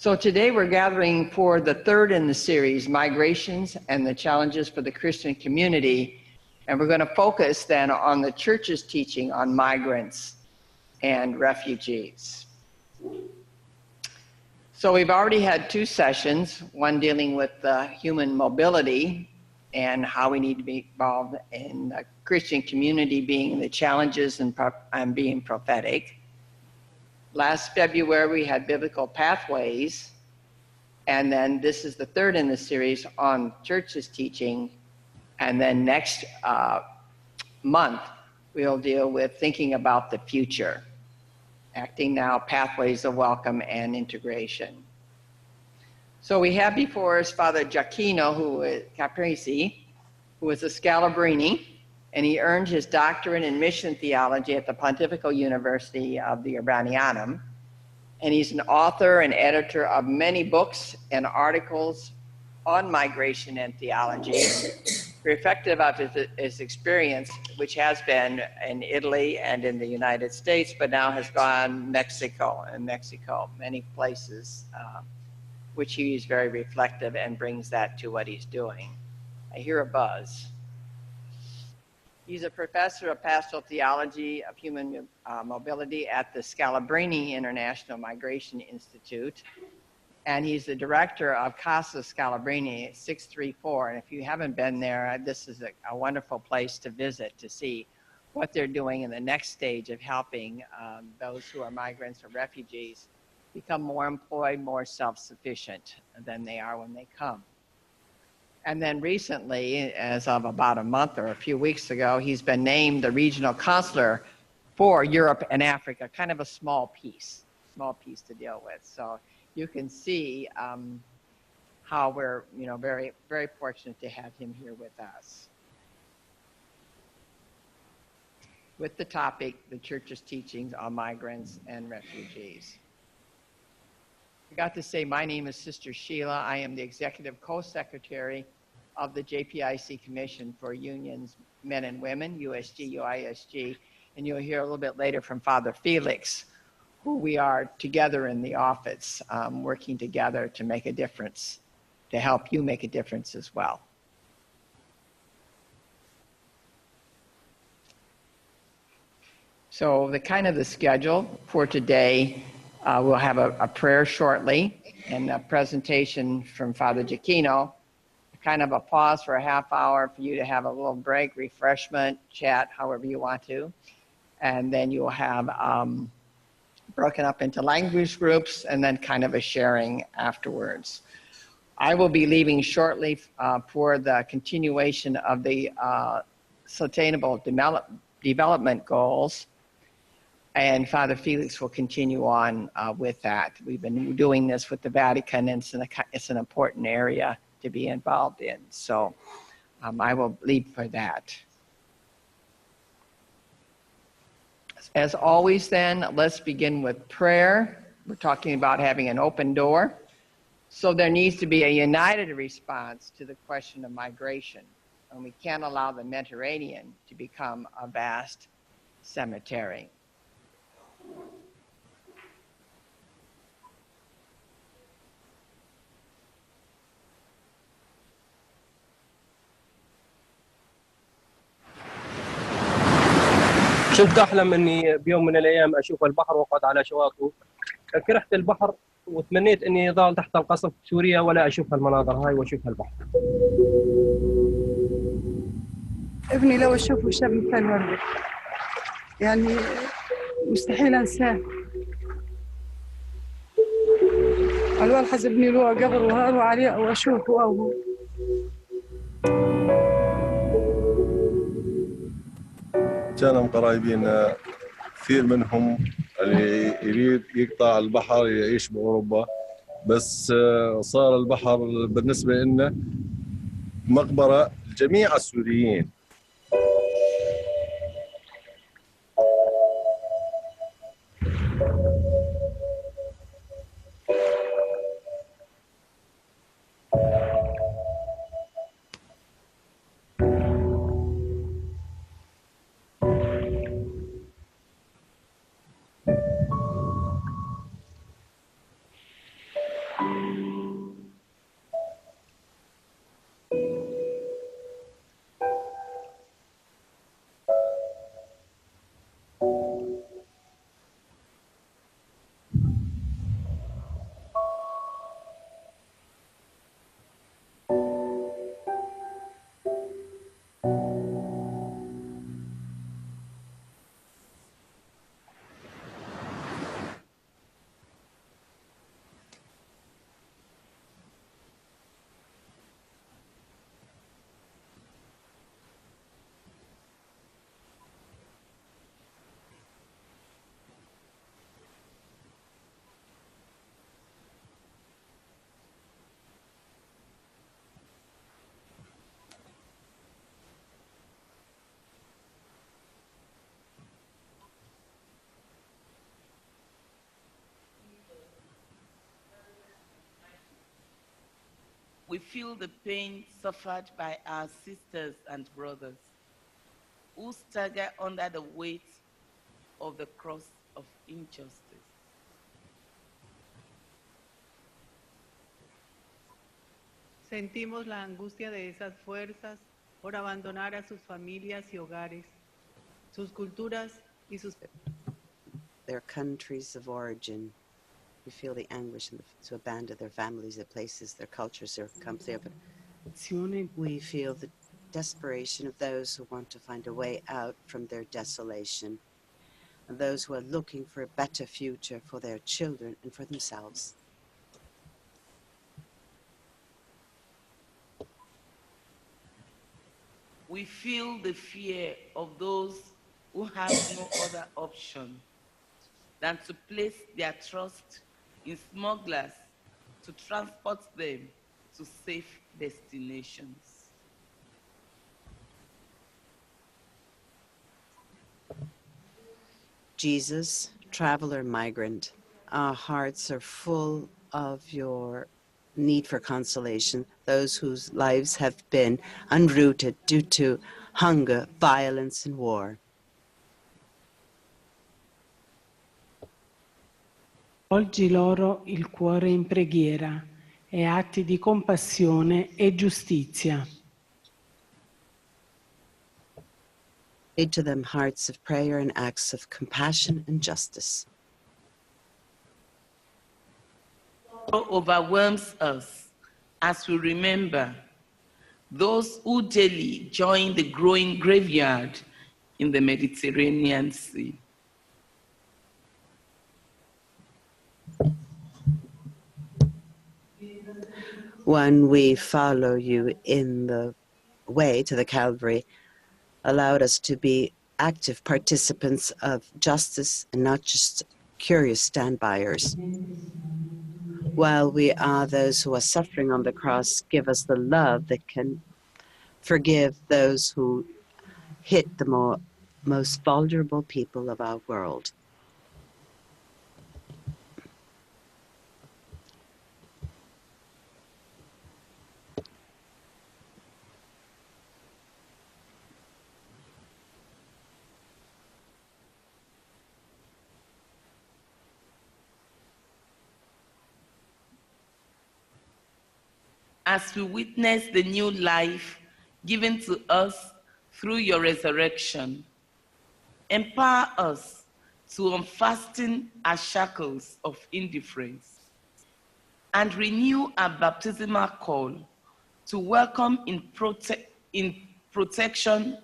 So today we're gathering for the third in the series, Migrations and the Challenges for the Christian Community. And we're going to focus then on the church's teaching on migrants and refugees. So we've already had two sessions, one dealing with human mobility and how we need to be involved in the Christian community, being the challenges and being prophetic. Last February, we had biblical pathways, and then this is the third in the series on church's teaching. And then next month, we'll deal with thinking about the future, acting now, pathways of welcome and integration. So we have before us Father Gioacchino Campese, who is a Scalabrini, and he earned his doctorate in mission theology at the Pontifical University of the Urbanianum. And he's an author and editor of many books and articles on migration and theology, reflective of his experience, which has been in Italy and in the United States, but now has gone Mexico, many places, which he is very reflective and brings that to what he's doing. I hear a buzz. He's a professor of pastoral theology of human mobility at the Scalabrini International Migration Institute. And he's the director of Casa Scalabrini 634. And if you haven't been there, this is a wonderful place to visit to see what they're doing in the next stage of helping those who are migrants or refugees become more employed, more self-sufficient than they are when they come. And then recently, as of about a month or a few weeks ago, he's been named the regional counselor for Europe and Africa, kind of a small piece to deal with. So you can see how we're, very, very fortunate to have him here with us. With the topic, the church's teachings on migrants and refugees. I forgot to say, my name is Sister Sheila. I am the executive co-secretary of the JPIC Commission for Unions, Men and Women, USG, UISG, and you'll hear a little bit later from Father Felix, who we are together in the office, working together to make a difference, to help you make a difference as well. So the schedule for today, we'll have a prayer shortly and a presentation from Father Gioacchino, kind of a pause for a half hour for you to have a little break, refreshment, chat, however you want to. And then you'll have broken up into language groups and then kind of a sharing afterwards. I will be leaving shortly for the continuation of the Sustainable Development Goals. And Father Felix will continue on with that. We've been doing this with the Vatican, and it's an important area to be involved in. So I will leave for that. As always then, let's begin with prayer. We're talking about having an open door. So there needs to be a united response to the question of migration. And we can't allow the Mediterranean to become a vast cemetery. كنت أحلم أني بيوم من الأيام أشوف البحر وأقعد على شواطئه. كرهت البحر وتمنيت أني أضل تحت القصف في سوريا ولا أشوف هالمناظر هاي وأشوف هالبحر. ابني لو أشوفه شاب مثل وردة، يعني مستحيل أنساه. الوالد حسبني له قبر وأروح عليه أو أشوفه أو هو. كانوا قرايبين كثير منهم اللي يريد يقطع البحر يعيش بأوروبا، بس صار البحر بالنسبة لنا مقبرة لجميع السوريين. We feel the pain suffered by our sisters and brothers who stagger under the weight of the cross of injustice. Sentimos la angustia de esas fuerzas por abandonar a sus familias y hogares, sus culturas y sus their countries of origin. We feel the anguish to abandon their families, their places, their cultures, their country. We feel the desperation of those who want to find a way out from their desolation, and those who are looking for a better future for their children and for themselves. We feel the fear of those who have no other option than to place their trust in smugglers to transport them to safe destinations. Jesus, traveler, migrant, our hearts are full of your need for consolation, those whose lives have been unrooted due to hunger, violence, and war. Volgi loro il cuore in preghiera e atti di compassione e giustizia. Lead to them hearts of prayer and acts of compassion and justice. Overwhelms us as we remember those who daily join the growing graveyard in the Mediterranean Sea. When we follow you in the way to the Calvary, allowed us to be active participants of justice and not just curious stand-byers. While we are those who are suffering on the cross, give us the love that can forgive those who hit the most vulnerable people of our world. As we witness the new life given to us through your resurrection, empower us to unfasten our shackles of indifference and renew our baptismal call to welcome in protection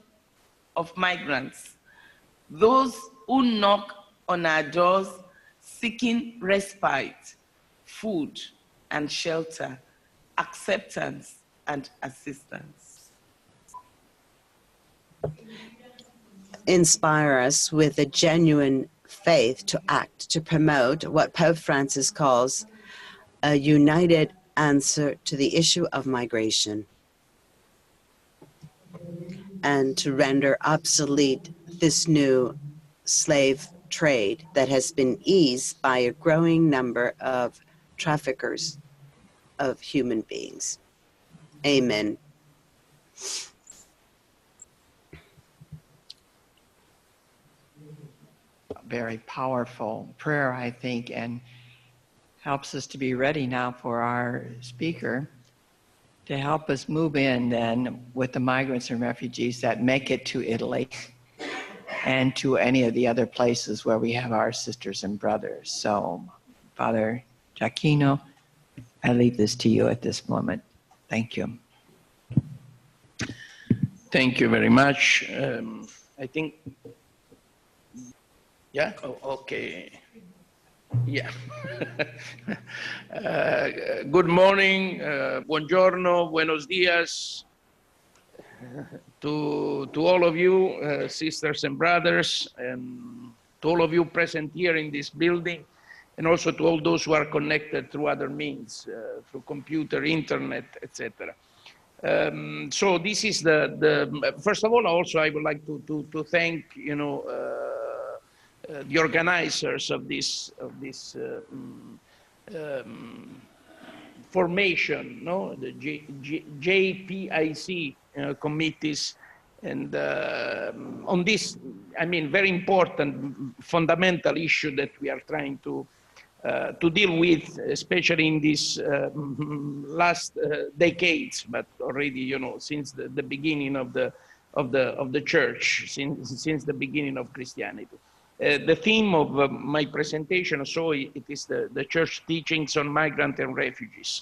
of migrants, those who knock on our doors seeking respite, food and shelter, acceptance and assistance. Inspire us with a genuine faith to act, to promote what Pope Francis calls a united answer to the issue of migration, and to render obsolete this new slave trade that has been eased by a growing number of traffickers of human beings. Amen. Very powerful prayer, I think, and helps us to be ready now for our speaker to help us move in then with the migrants and refugees that make it to Italy and to any of the other places where we have our sisters and brothers. So, Father Gioacchino, I leave this to you at this moment. Thank you. Thank you very much. I think, yeah, oh, okay. Yeah. Good morning, buongiorno, buenos dias to all of you, sisters and brothers, and to all of you present here in this building, and also to all those who are connected through other means, through computer, internet, etc. So this is first of all, also I would like to thank, the organizers of this formation, no, the JPIC committees, and on this, I mean, very important, fundamental issue that we are trying to deal with, especially in these last decades, but already, since the beginning of the church, since the beginning of Christianity. The theme of my presentation, so it is the church teachings on migrants and refugees.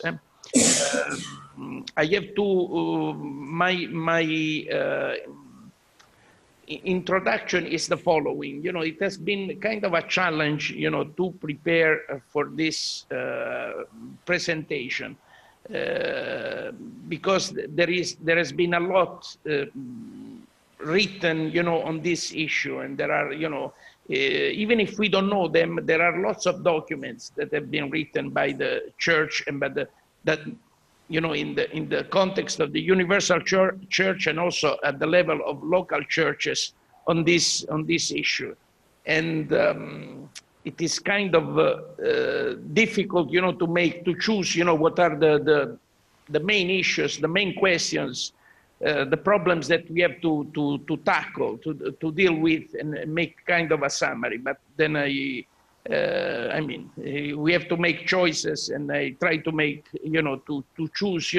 I have to, my introduction is the following. It has been kind of a challenge, to prepare for this presentation because there has been a lot written, on this issue, and there are, even if we don't know them, there are lots of documents that have been written by the church and by that in the context of the universal church and also at the level of local churches on this issue, and it is kind of difficult, to choose, what are the main issues, the main questions. The problems that we have to tackle, to deal with, and make kind of a summary. But then I mean, we have to make choices, and I try to make, to choose,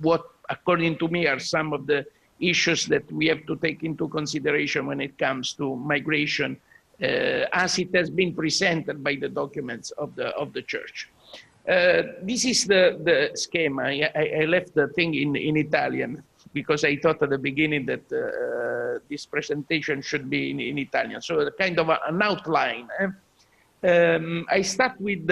what, according to me, are some of the issues that we have to take into consideration when it comes to migration, as it has been presented by the documents of the church. This is the schema. I left the thing in Italian, because I thought at the beginning that this presentation should be in Italian. So kind of an outline. I start with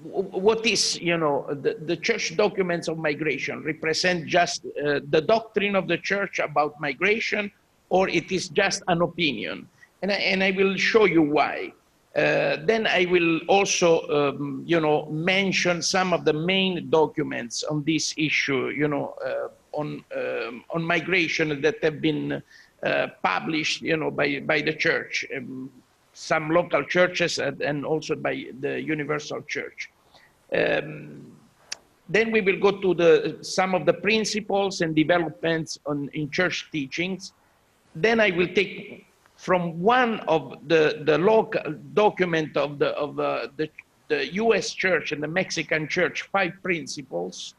what is, the church documents of migration represent just the doctrine of the church about migration, or it is just an opinion. And I will show you why. Then I will also, mention some of the main documents on this issue, on migration that have been published, by the church, some local churches, and also by the Universal Church. Then we will go to some of the principles and developments in church teachings. Then I will take from one of the local document of the U.S. church and the Mexican church, 5 principles,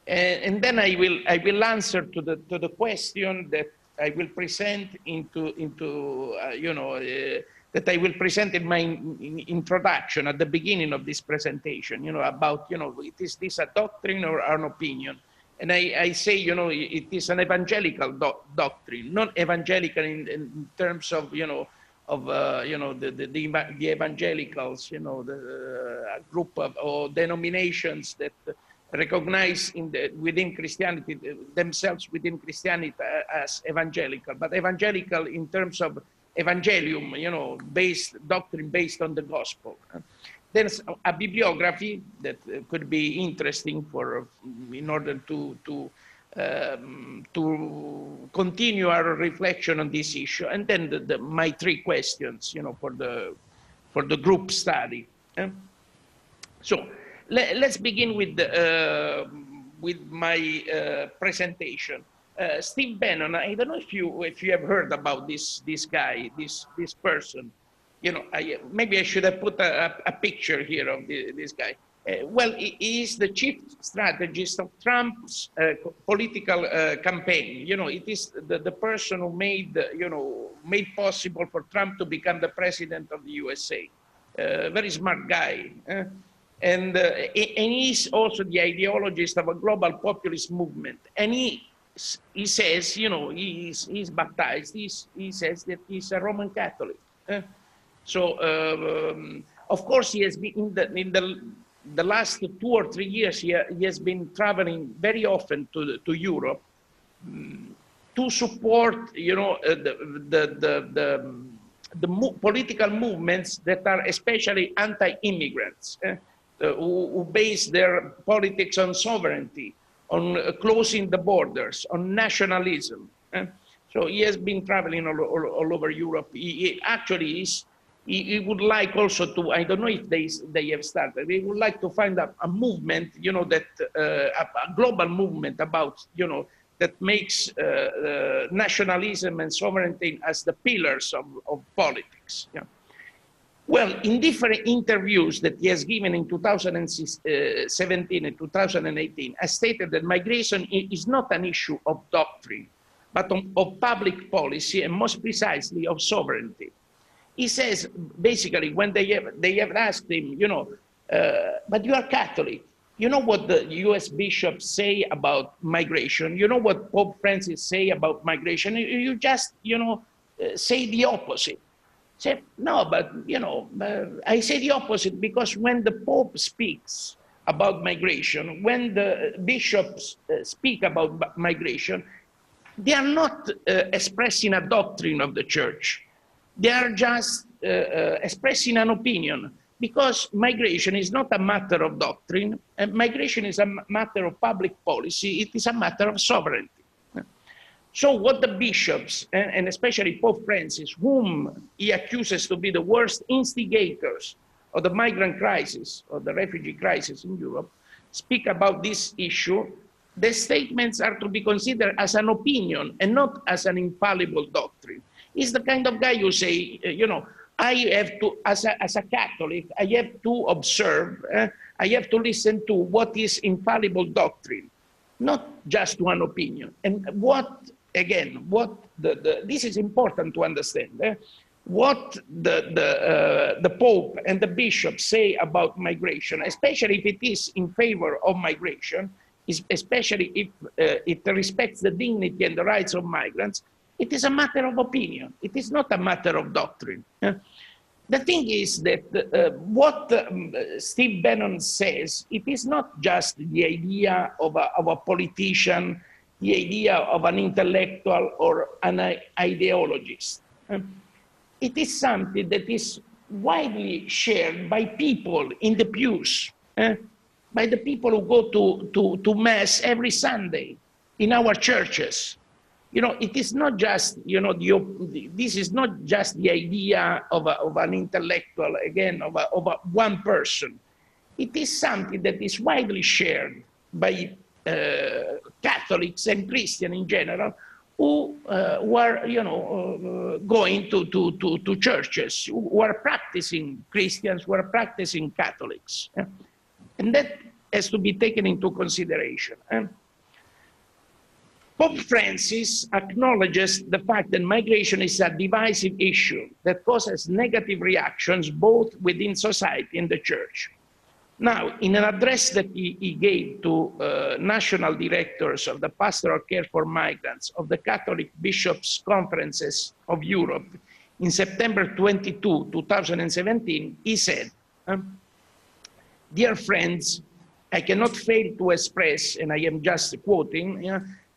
and then I will answer to the question that I will present that I will present in my introduction at the beginning of this presentation, about, is this a doctrine or an opinion? And I say, it is an evangelical doctrine, not evangelical in terms of, the evangelicals, the group of or denominations that recognize within Christianity, themselves within Christianity as evangelical, but evangelical in terms of evangelium, doctrine based on the gospel. There's a bibliography that could be interesting in order to continue our reflection on this issue, and then my 3 questions, for the group study. So let's begin with my presentation. Steve Bannon, I don't know if you have heard about this guy, this person. you know, maybe I should have put a picture here of this guy. Well, he is the chief strategist of Trump's political campaign. You know, it is the person who made, you know, made possible for Trump to become the president of the USA. Very smart guy. And he's also the ideologist of a global populist movement. And he says, you know, he's baptized. He says that he's a Roman Catholic. So, of course, he has been in the last 2 or 3 years. He has been traveling very often to Europe to support, you know, the political movements that are especially anti-immigrants, who base their politics on sovereignty, on closing the borders, on nationalism. So he has been traveling all over Europe. He actually is. He would like also to, I don't know if they have started, he would like to find a movement, you know, that a global movement about, you know, that makes nationalism and sovereignty as the pillars of politics. Yeah. Well, in different interviews that he has given in 2017 and 2018, has stated that migration is not an issue of doctrine, but of public policy, and most precisely of sovereignty. He says, basically, when they have asked him, you know, but you are Catholic. You know what the U.S. bishops say about migration? You know what Pope Francis say about migration? You just, you know, say the opposite. Say, no, but, you know, I say the opposite because when the Pope speaks about migration, when the bishops speak about migration, they are not expressing a doctrine of the church. They are just expressing an opinion, because migration is not a matter of doctrine, and migration is a matter of public policy. It is a matter of sovereignty. So what the bishops, and especially Pope Francis, whom he accuses to be the worst instigators of the migrant crisis or the refugee crisis in Europe, speak about this issue, the statements are to be considered as an opinion and not as an infallible doctrine. He's the kind of guy who say, you know, I have to, as a Catholic, I have to observe, I have to listen to what is infallible doctrine, not just one opinion. And what, again, what this is important to understand. What the Pope and the bishops say about migration, especially if it is in favor of migration, especially if it respects the dignity and the rights of migrants, it is a matter of opinion. It is not a matter of doctrine. The thing is that what Steve Bannon says, it is not just the idea of a politician, the idea of an intellectual or an ideologist. It is something that is widely shared by people in the pews, by the people who go to Mass every Sunday in our churches. You know, it is not just, you know, this is not just the idea of an intellectual, again, of one person. It is something that is widely shared by Catholics and Christians in general, who are, you know, going to churches, who are practicing Christians, who are practicing Catholics. And that has to be taken into consideration. Pope Francis acknowledges the fact that migration is a divisive issue that causes negative reactions both within society and the church. Now, in an address that he gave to national directors of the pastoral care for migrants of the Catholic Bishops' Conferences of Europe in September 22, 2017, he said, "Dear friends, I cannot fail to express, and I am just quoting,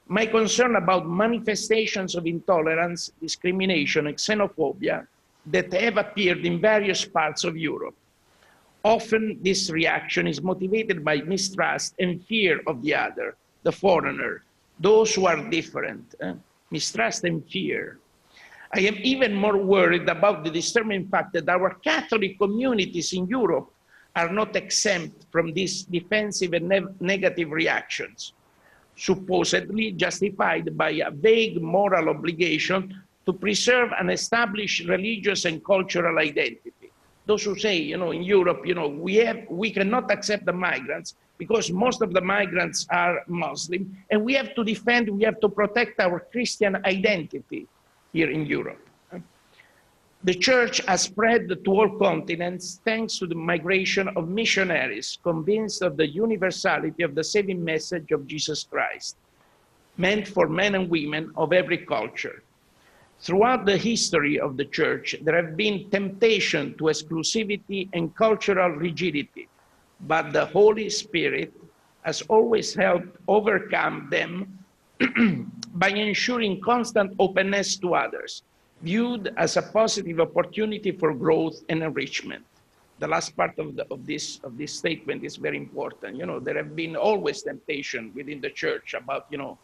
my concern about manifestations of intolerance, discrimination, and xenophobia that have appeared in various parts of Europe. Often this reaction is motivated by mistrust and fear of the other, the foreigner, those who are different, mistrust and fear. I am even more worried about the disturbing fact that our Catholic communities in Europe are not exempt from these defensive and negative reactions, supposedly justified by a vague moral obligation to preserve and establish religious and cultural identity. Those who say, you know, in Europe, you know, we cannot accept the migrants because most of the migrants are Muslim, and we have to defend, we have to protect our Christian identity here in Europe. The church has spread to all continents thanks to the migration of missionaries convinced of the universality of the saving message of Jesus Christ, meant for men and women of every culture. Throughout the history of the church, there have been temptation to exclusivity and cultural rigidity, but the Holy Spirit has always helped overcome them by ensuring constant openness to others, viewed as a positive opportunity for growth and enrichment. The last part of this statement is very important. You know, there have been always temptation within the church about, you know,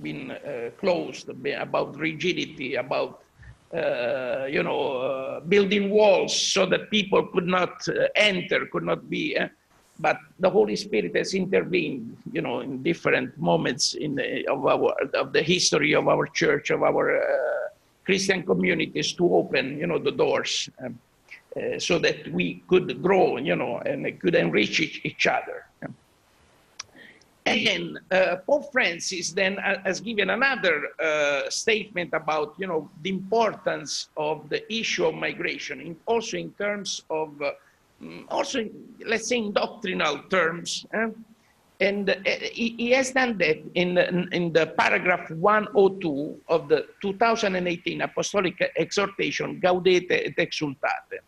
being closed, about rigidity, about, you know, building walls so that people could not enter, could not be. But the Holy Spirit has intervened, you know, in different moments of the history of our church, of our Christian communities, to open, you know, the doors so that we could grow, you know, and could enrich each other. And Pope Francis then has given another statement about, you know, the importance of the issue of migration, also in terms of, also, let's say, in doctrinal terms. And he has done that in the paragraph 102 of the 2018 Apostolic Exhortation, Gaudete et Exultate,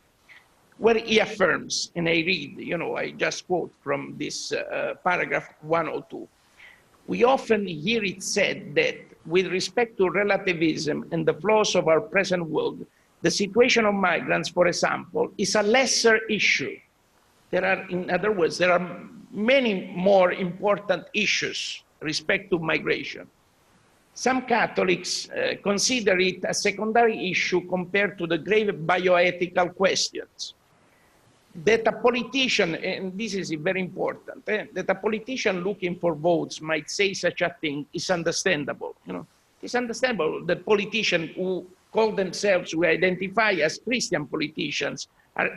where he affirms, and I read, you know, I just quote from this paragraph 102. We often hear it said that with respect to relativism and the flaws of our present world, the situation of migrants, for example, is a lesser issue. There are, in other words, there are many more important issues respect to migration. Some Catholics consider it a secondary issue compared to the grave bioethical questions. That a politician, and this is very important, that a politician looking for votes might say such a thing is understandable. You know, it's understandable that politicians who call themselves, who identify as Christian politicians,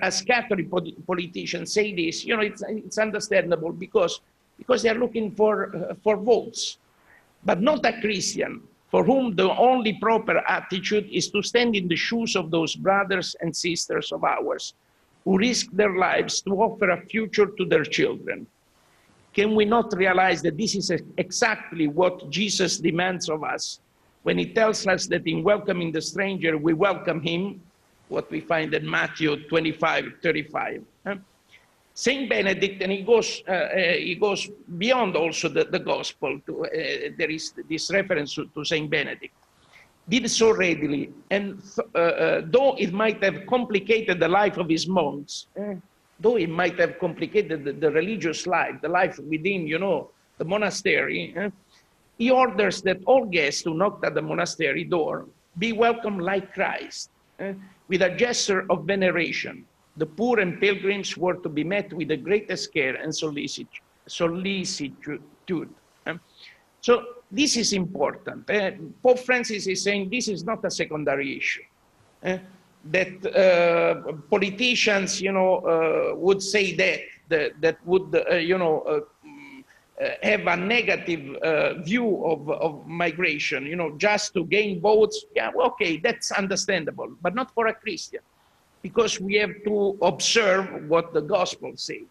as Catholic politicians say this. You know, it's understandable because they are looking for votes, but not a Christian for whom the only proper attitude is to stand in the shoes of those brothers and sisters of ours who risk their lives to offer a future to their children. Can we not realize that this is exactly what Jesus demands of us when he tells us that in welcoming the stranger, we welcome him, what we find in Matthew 25:35. Saint Benedict, and he goes beyond also the gospel. There is this reference to Saint Benedict. Did so readily, and though it might have complicated the life of his monks, though it might have complicated the religious life, the life within, you know, the monastery, he orders that all guests who knocked at the monastery door be welcomed like Christ, with a gesture of veneration. The poor and pilgrims were to be met with the greatest care and solicitude. So this is important. Pope Francis is saying this is not a secondary issue. That politicians, you know, would say that would, you know, have a negative view of migration, you know, just to gain votes. Yeah, well, okay, that's understandable, but not for a Christian, because we have to observe what the gospel says.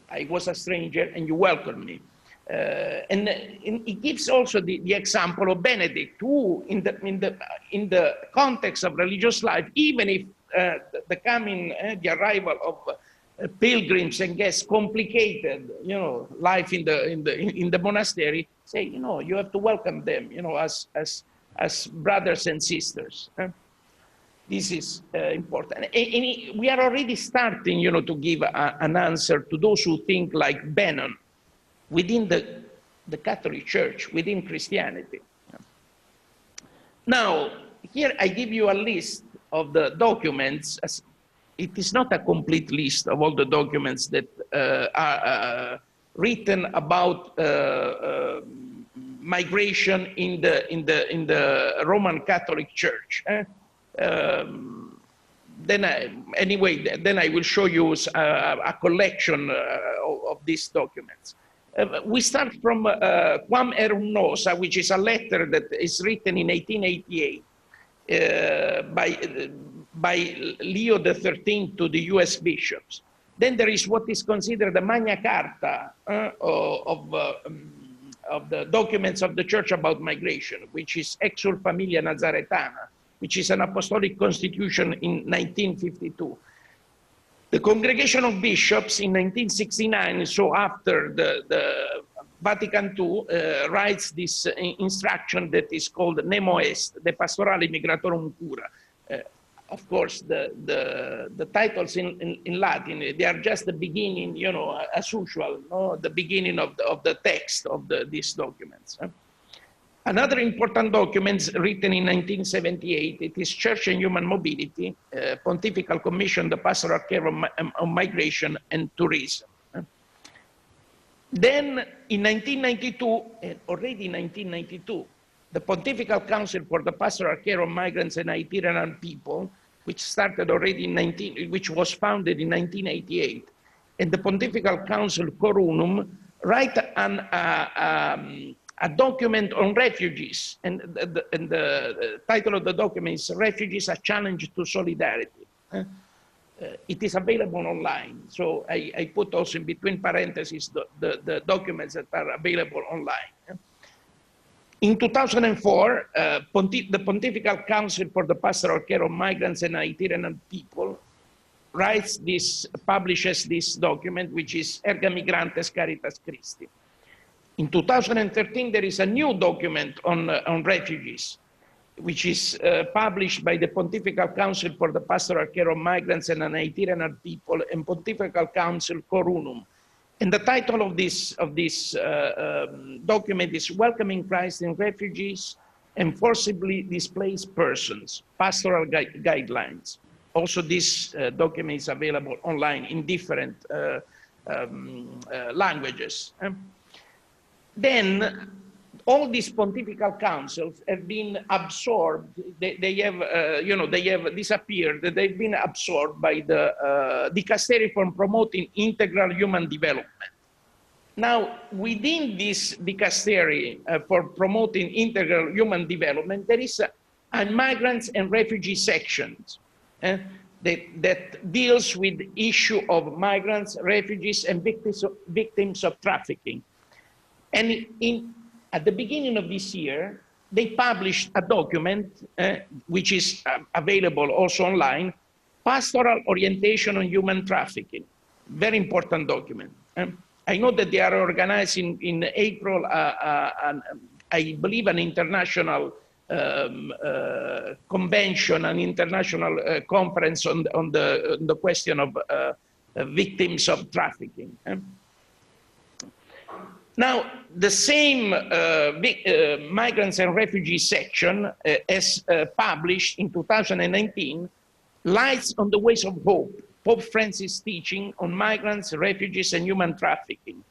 I was a stranger and you welcomed me. And it gives also the example of Benedict, who in the context of religious life, even if the arrival of pilgrims and guests complicated, you know, life in the monastery, say, you know, you have to welcome them, you know, as brothers and sisters. This is important. And we are already starting, you know, to give an answer to those who think like Benon within the Catholic Church, within Christianity. Now, here I give you a list of the documents. It is not a complete list of all the documents that are written about migration in the Roman Catholic Church. Then I will show you a collection of these documents. We start from Quam Erum Nosa, which is a letter that is written in 1888 by Leo XIII to the US bishops. Then there is what is considered the Magna Carta of the documents of the Church about migration, which is Exul Familia Nazaretana, which is an apostolic constitution in 1952. The Congregation of Bishops in 1969, so after the Vatican II, writes this instruction that is called Nemo Est, De Pastorale Migratorum Cura. Of course, the titles in Latin, they are just the beginning, you know, as usual, no? The beginning of the text of these documents. Another important document written in 1978, it is Church and Human Mobility, Pontifical Commission, the Pastoral Care of Migration and Tourism. Then in 1992, already in 1992, the Pontifical Council for the Pastoral Care of Migrants and Itinerant People, which started already in which was founded in 1988, and the Pontifical Council Corunum write a document on refugees, and the title of the document is Refugees, a Challenge to Solidarity. It is available online, so I put also in between parentheses the documents that are available online. In 2004, the Pontifical Council for the Pastoral Care of Migrants and Itinerant People publishes this document, which is Erga Migrantes Caritas Christi. In 2013, there is a new document on refugees, which is published by the Pontifical Council for the Pastoral Care of Migrants and Itinerant People and Pontifical Council Corunum. And the title of this document is Welcoming Christ in Refugees and Forcibly Displaced Persons, Pastoral Guidelines. Also, this document is available online in different languages. Then all these pontifical councils have been absorbed. They have disappeared. They've been absorbed by the Dicastery for Promoting Integral Human Development. Now, within this Dicastery for Promoting Integral Human Development, there is a migrants and refugee section that deals with the issue of migrants, refugees, and victims of trafficking. And at the beginning of this year, they published a document, which is available also online, Pastoral Orientation on Human Trafficking. Very important document. I know that they are organizing in April, I believe, an international convention, an international conference on the question of victims of trafficking. Now, the same migrants and refugees section, as published in 2019, Lights on the Ways of Hope, Pope Francis' teaching on migrants, refugees, and human trafficking,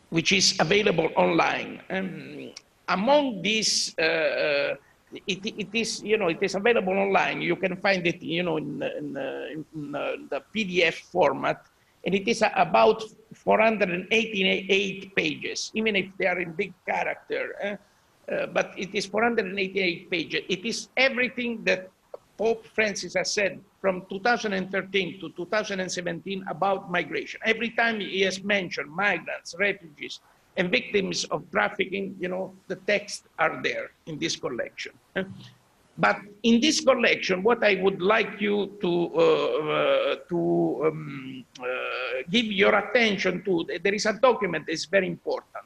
which is available online. Among these, it is available online. You can find it, in the PDF format. And it is about 488 pages, even if they are in big character. But it is 488 pages. It is everything that Pope Francis has said from 2013 to 2017 about migration. Every time he has mentioned migrants, refugees, and victims of trafficking, the texts are there in this collection. But in this collection, what I would like you to give your attention to, there is a document that is very important,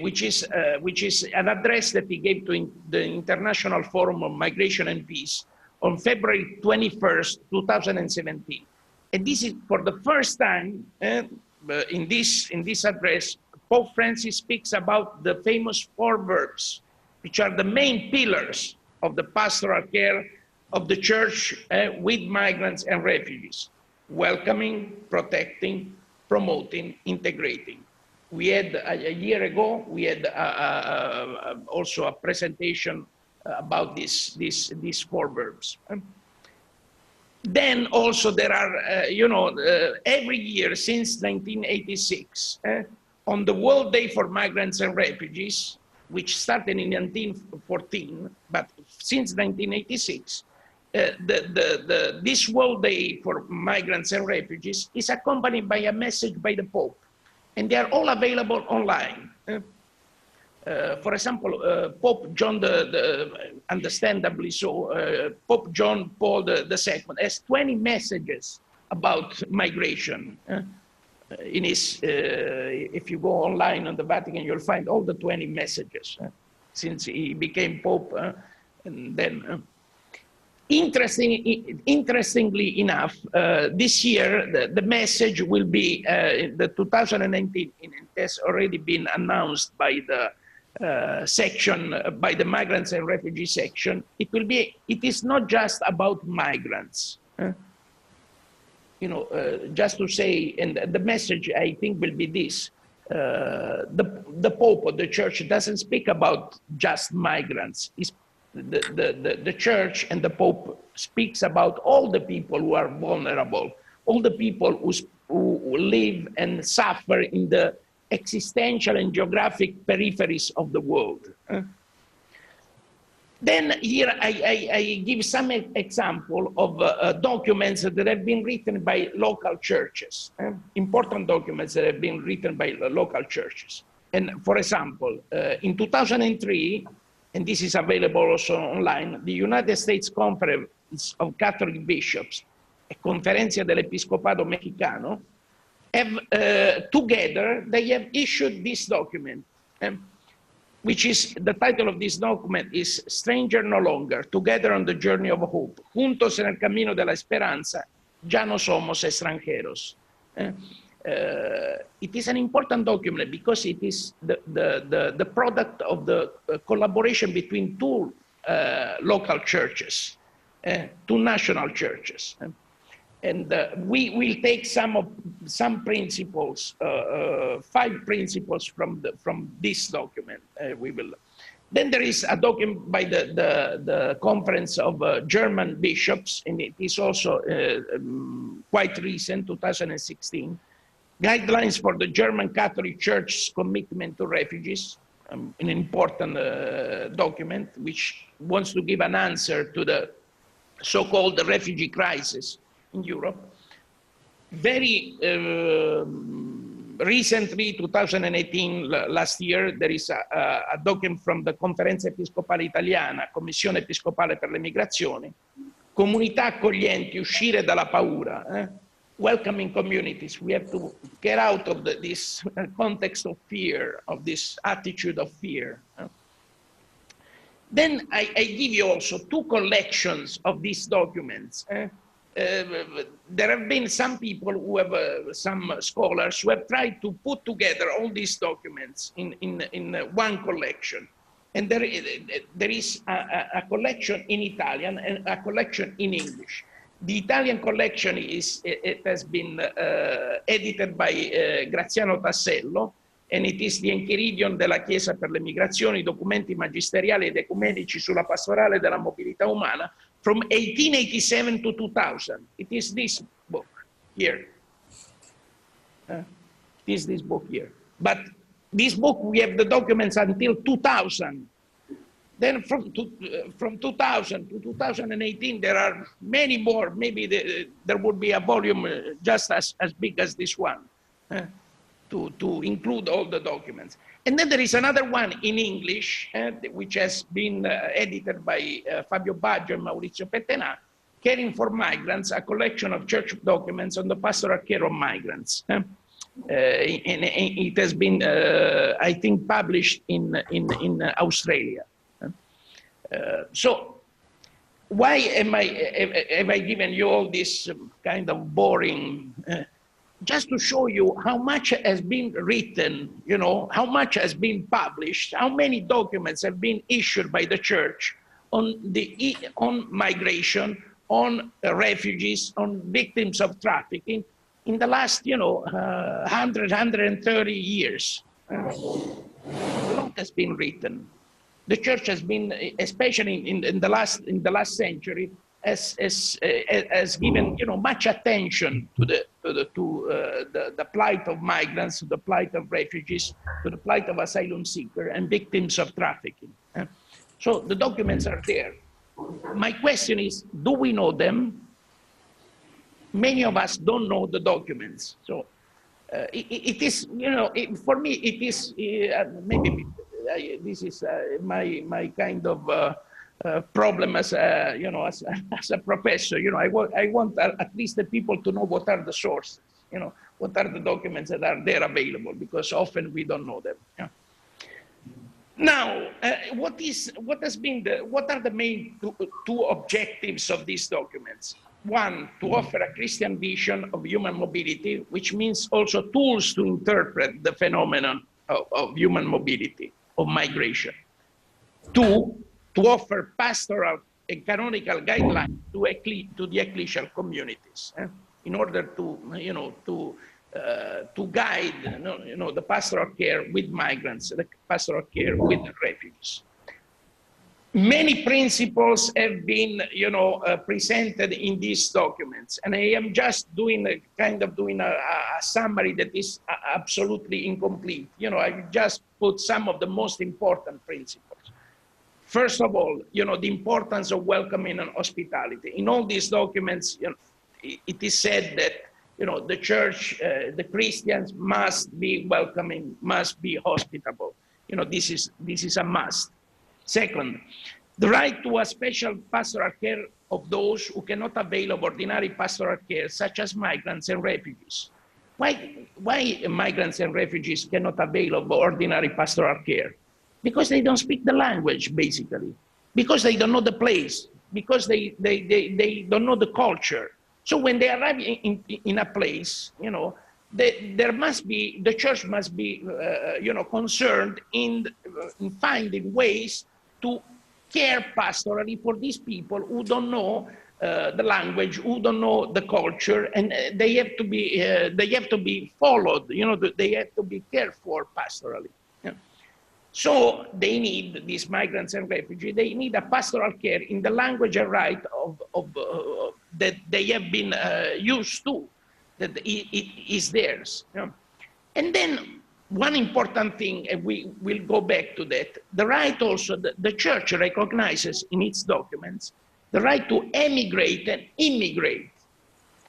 which is an address that he gave to the International Forum on Migration and Peace on February 21st, 2017. And this is for the first time in this address, Pope Francis speaks about the famous 4 verbs, which are the main pillars of the pastoral care of the church with migrants and refugees: welcoming, protecting, promoting, integrating. We had a year ago, we had also a presentation about these four verbs. Then also there are, every year since 1986, on the World Day for Migrants and Refugees, which started in 1914, but since 1986, this World Day for Migrants and Refugees is accompanied by a message by the Pope, and they are all available online. For example, Pope John, understandably so, Pope John Paul II has 20 messages about migration. In his, if you go online on the Vatican, you'll find all the 20 messages since he became Pope. And then, interestingly enough, this year the message will be the 2019. It has already been announced by the section, by the migrants and refugee section. It is not just about migrants. Just to say, and the message I think will be this: the Pope or the Church doesn't speak about just migrants. The Church and the Pope speaks about all the people who are vulnerable, all the people who live and suffer in the existential and geographic peripheries of the world. Then here I give some example of documents that have been written by local churches, important documents that have been written by local churches. And for example, in 2003, and this is available also online, the United States Conference of Catholic Bishops, Conferencia dell'Episcopato Mexicano, together they have issued this document, which is, the title of this document is Stranger No Longer, Together on the Journey of Hope, Juntos en el Camino de la Esperanza, Ya no somos extranjeros. It is an important document because it is the product of the collaboration between two local churches, two national churches. And we will take some principles, 5 principles from this document. We will. Then there is a document by the Conference of German Bishops, and it is also quite recent, 2016. Guidelines for the German Catholic Church's commitment to refugees, an important document which wants to give an answer to the so-called refugee crisis in Europe. Very recently, 2018, last year, there is a document from the Conferenza Episcopale Italiana, Commissione Episcopale per le Migrazioni, Comunità accoglienti, uscire dalla paura, welcoming communities. We have to get out of this context of fear, of this attitude of fear. Then I give you also 2 collections of these documents. There have been some people who have, some scholars who have tried to put together all these documents in one collection. And there is a collection in Italian and a collection in English. The Italian collection it has been edited by Graziano Tassello, and it is the Enchiridion della Chiesa per le Migrazioni, documenti magisteriali ed ecumenici sulla pastorale della mobilità umana, from 1887 to 2000. It is this book here. It is this book here. But this book, we have the documents until 2000. Then from 2000 to 2018, there are many more. Maybe there would be a volume just as big as this one to include all the documents. And then there is another one in English, which has been edited by Fabio Baggio and Maurizio Pettenà, Caring for Migrants, a collection of church documents on the pastoral care of migrants. And it has been, I think, published in Australia. So why have I given you all this kind of boring, just to show you how much has been written, how much has been published, how many documents have been issued by the church on migration, on refugees, on victims of trafficking, in the last, 100, 130 years. A lot has been written. The church has been, especially in the last century, has given much attention to the plight of migrants, to the plight of refugees, to the plight of asylum seekers and victims of trafficking. So the documents are there. My question is, do we know them? Many of us don't know the documents. So it is, for me, it is maybe this is my kind of problem as a, as a professor. I want at least the people to know what are the sources. What are the documents that are there available, because often we don't know them. Yeah. Now, what are the main two objectives of these documents? One, to offer a Christian vision of human mobility, which means also tools to interpret the phenomenon of human mobility, of migration. Two, to offer pastoral and canonical guidelines to the ecclesial communities, in order to guide the pastoral care with migrants, the pastoral care with refugees. Many principles have been, presented in these documents, and I am just doing a summary that is absolutely incomplete. I just put some of the most important principles. First of all, the importance of welcoming and hospitality. In all these documents, it is said that the church, the Christians must be welcoming, must be hospitable. This is a must. Second, the right to a special pastoral care of those who cannot avail of ordinary pastoral care, such as migrants and refugees. Why migrants and refugees cannot avail of ordinary pastoral care? Because they don't speak the language, basically. Because they don't know the place. Because they don't know the culture. So when they arrive in a place, the church must be, concerned in finding ways to care pastorally for these people who don't know the language, who don't know the culture, and they have to be followed. They have to be cared for pastorally. Yeah. So they need, these migrants and refugees, they need a pastoral care in the language and right that they have been used to, that it is theirs. Yeah. And then one important thing, and we will go back to that, the right also, the church recognizes in its documents the right to emigrate and immigrate.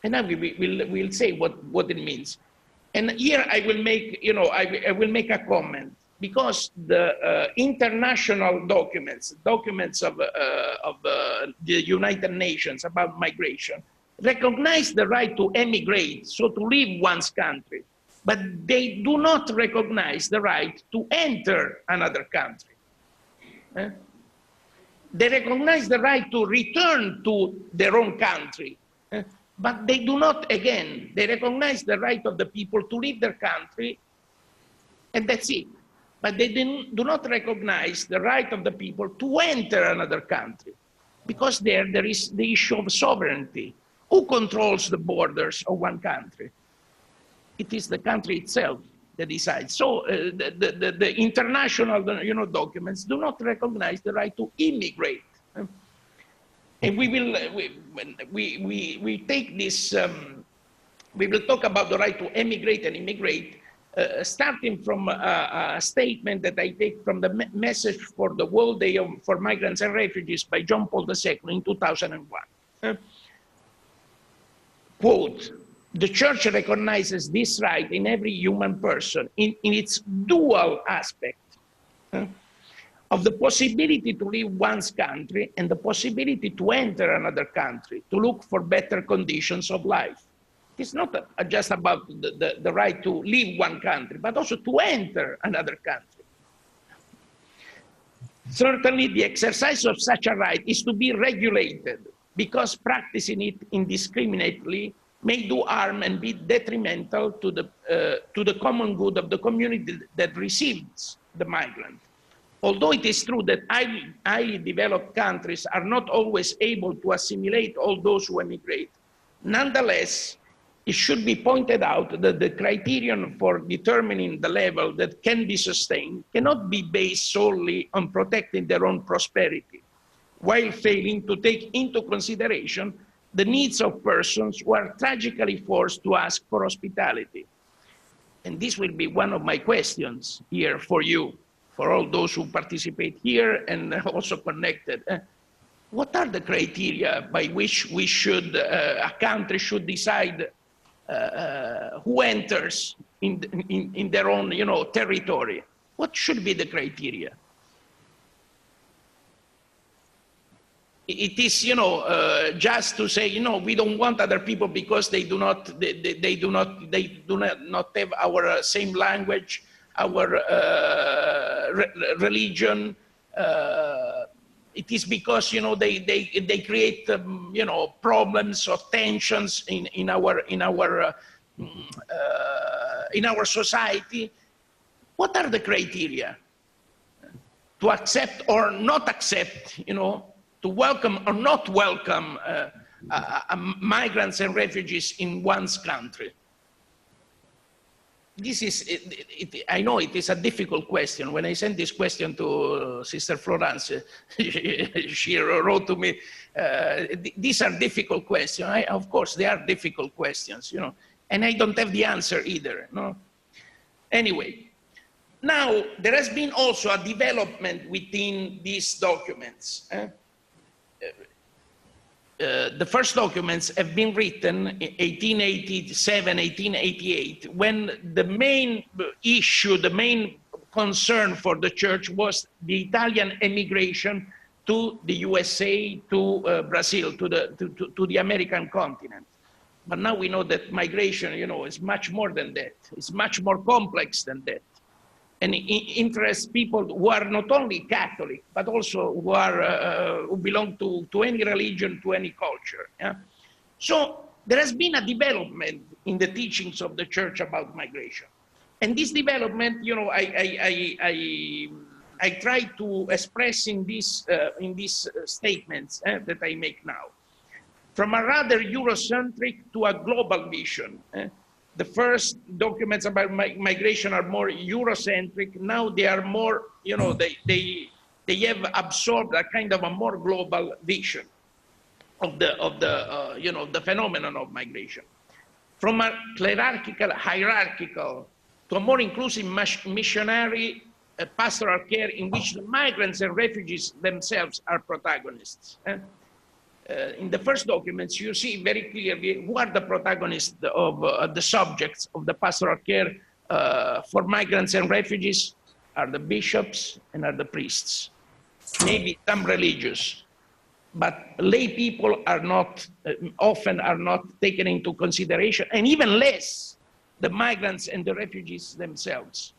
And now we'll say what it means. And here I will make, I will make a comment, because the international documents of the United Nations about migration recognize the right to emigrate, so to leave one's country. But they do not recognize the right to enter another country. They recognize the right to return to their own country, but they do not, again, they recognize the right of the people to leave their country, and that's it. But they do not recognize the right of the people to enter another country, because there is the issue of sovereignty. Who controls the borders of one country? It is the country itself that decides. So the international documents do not recognize the right to immigrate. And we take this, we will talk about the right to emigrate and immigrate, starting from a statement that I take from the message for the World Day for Migrants and Refugees by John Paul II in 2001. Quote, "The church recognizes this right in every human person in its dual aspect of the possibility to leave one's country and the possibility to enter another country to look for better conditions of life." It's not just about the right to leave one country, but also to enter another country. Certainly, the exercise of such a right is to be regulated, because practicing it indiscriminately may do harm and be detrimental to the common good of the community that receives the migrant. Although it is true that highly developed countries are not always able to assimilate all those who emigrate, nonetheless, it should be pointed out that the criterion for determining the level that can be sustained cannot be based solely on protecting their own prosperity, while failing to take into consideration the needs of persons who are tragically forced to ask for hospitality. And this will be one of my questions here for you, for all those who participate here and also connected. What are the criteria by which we should, a country should decide who enters in their own, territory? What should be the criteria? It is, just to say, we don't want other people because they do not have our same language, our religion. It is because they create problems or tensions in our society. What are the criteria to accept or not accept? To welcome or not welcome migrants and refugees in one's country? This is, I know it is a difficult question. When I sent this question to Sister Florence, she wrote to me, these are difficult questions. Of course, they are difficult questions, and I don't have the answer either. Anyway, now there has been also a development within these documents. The first documents have been written in 1887, 1888, when the main issue, the main concern for the church was the Italian emigration to the USA, to Brazil, to the American continent. But now we know that migration, is much more than that. It's much more complex than that. And it interests people who are not only Catholic, but also who belong to any religion, to any culture. Yeah? So there has been a development in the teachings of the church about migration. And this development, I try to express in these statements that I make now. From a rather Eurocentric to a global vision. The first documents about migration are more Eurocentric. Now they are more, they have absorbed a kind of a more global vision of the phenomenon of migration. From a clerical, hierarchical, to a more inclusive missionary pastoral care in which the migrants and refugees themselves are protagonists. In the first documents, you see very clearly who are the protagonists of the subjects of the pastoral care for migrants and refugees are the bishops and are the priests, maybe some religious, but lay people are not, often are not taken into consideration, and even less the migrants and the refugees themselves,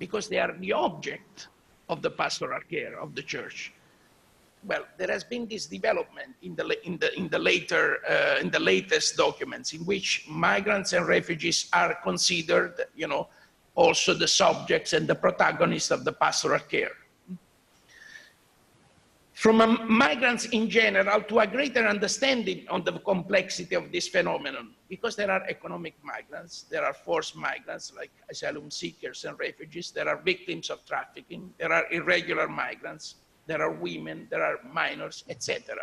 because they are the object of the pastoral care of the church. Well, there has been this development in the latest documents in which migrants and refugees are considered, also the subjects and the protagonists of the pastoral care. From migrants in general to a greater understanding on the complexity of this phenomenon, because there are economic migrants, there are forced migrants like asylum seekers and refugees, there are victims of trafficking, there are irregular migrants, there are women, there are minors, etc.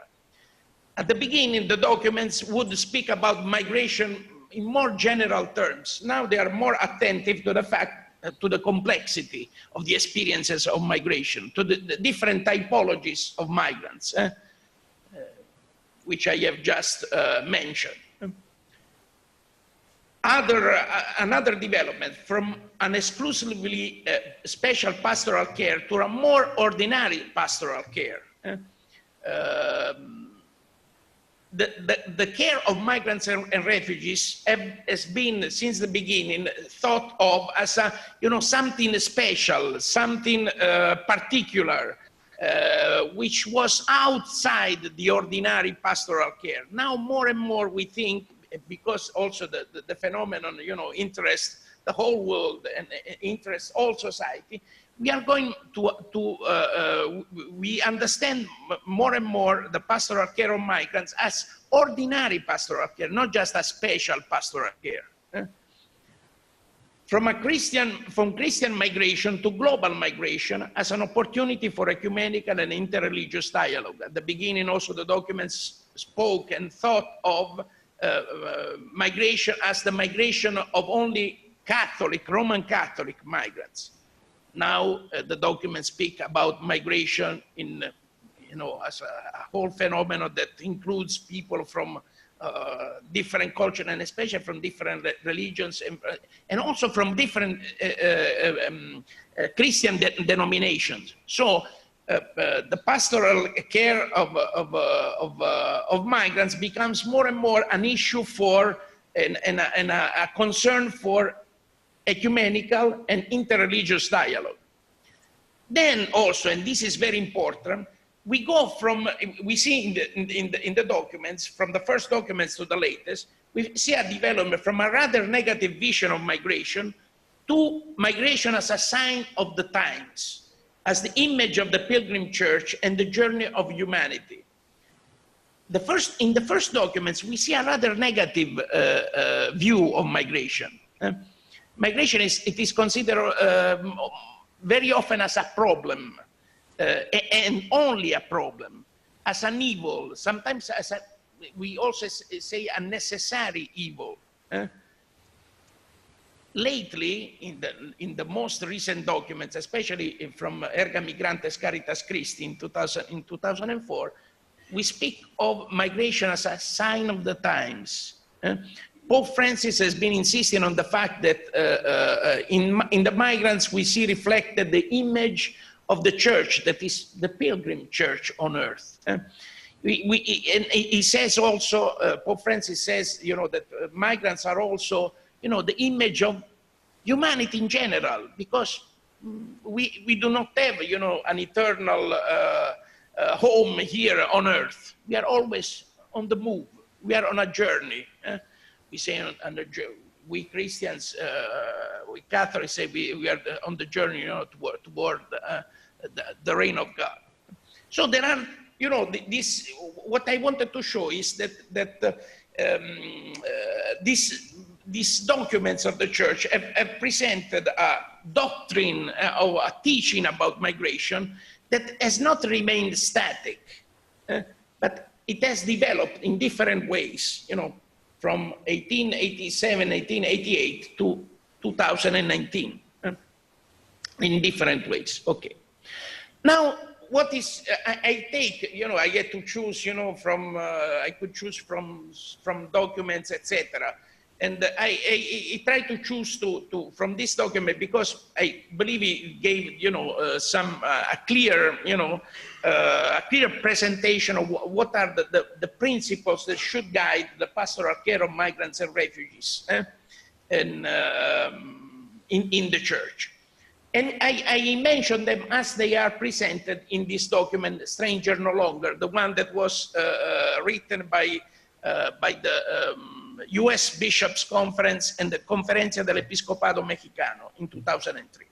At the beginning, the documents would speak about migration in more general terms. Now they are more attentive to the fact, to the complexity of the experiences of migration, to the different typologies of migrants, which I have just mentioned. Another development from an exclusively special pastoral care to a more ordinary pastoral care. The care of migrants and refugees has been, since the beginning, thought of as something special, something particular, which was outside the ordinary pastoral care. Now, more and more we think, because also the phenomenon, interests the whole world and interests all society, we are going we understand more and more the pastoral care of migrants as ordinary pastoral care, not just a special pastoral care. From Christian migration to global migration as an opportunity for ecumenical and interreligious dialogue. At the beginning, also the documents spoke and thought of migration as the migration of only Roman Catholic migrants. Now the documents speak about migration in, as a whole phenomenon that includes people from different cultures and especially from different religions and also from different Christian denominations. So the pastoral care of migrants becomes more and more an issue for and a concern for ecumenical and interreligious dialogue. Then also, and this is very important, we go from, we see in the documents, from the first documents to the latest, we see a development from a rather negative vision of migration to migration as a sign of the times, as the image of the pilgrim church and the journey of humanity. In the first documents, we see a rather negative view of migration. Migration is considered very often as a problem, and only a problem, as an evil, sometimes as we also say a necessary evil. Lately, in the most recent documents, especially from Erga Migrantes Caritas Christi in 2004, we speak of migration as a sign of the times. Pope Francis has been insisting on the fact that in the migrants we see reflected the image of the church that is the pilgrim church on earth. And he says also, Pope Francis says, that migrants are also, the image of humanity in general, because we do not have, an eternal home here on earth. We are always on the move. We are on a journey. We say we Christians, we Catholics say we are on the journey, toward the reign of God. So there are, this. What I wanted to show is that these documents of the church have presented a doctrine or a teaching about migration that has not remained static, but it has developed in different ways, from 1887, 1888 to 2019, in different ways. Okay. Now, what is, I take, I get to choose, from, I could choose from documents, etc. And I try to choose from this document because I believe it gave, a clear, a clear presentation of what are the principles that should guide the pastoral care of migrants and refugees in the church. And I mentioned them as they are presented in this document, Stranger No Longer, the one that was written by the US Bishops' Conference and the Conferencia del Episcopado Mexicano in 2003.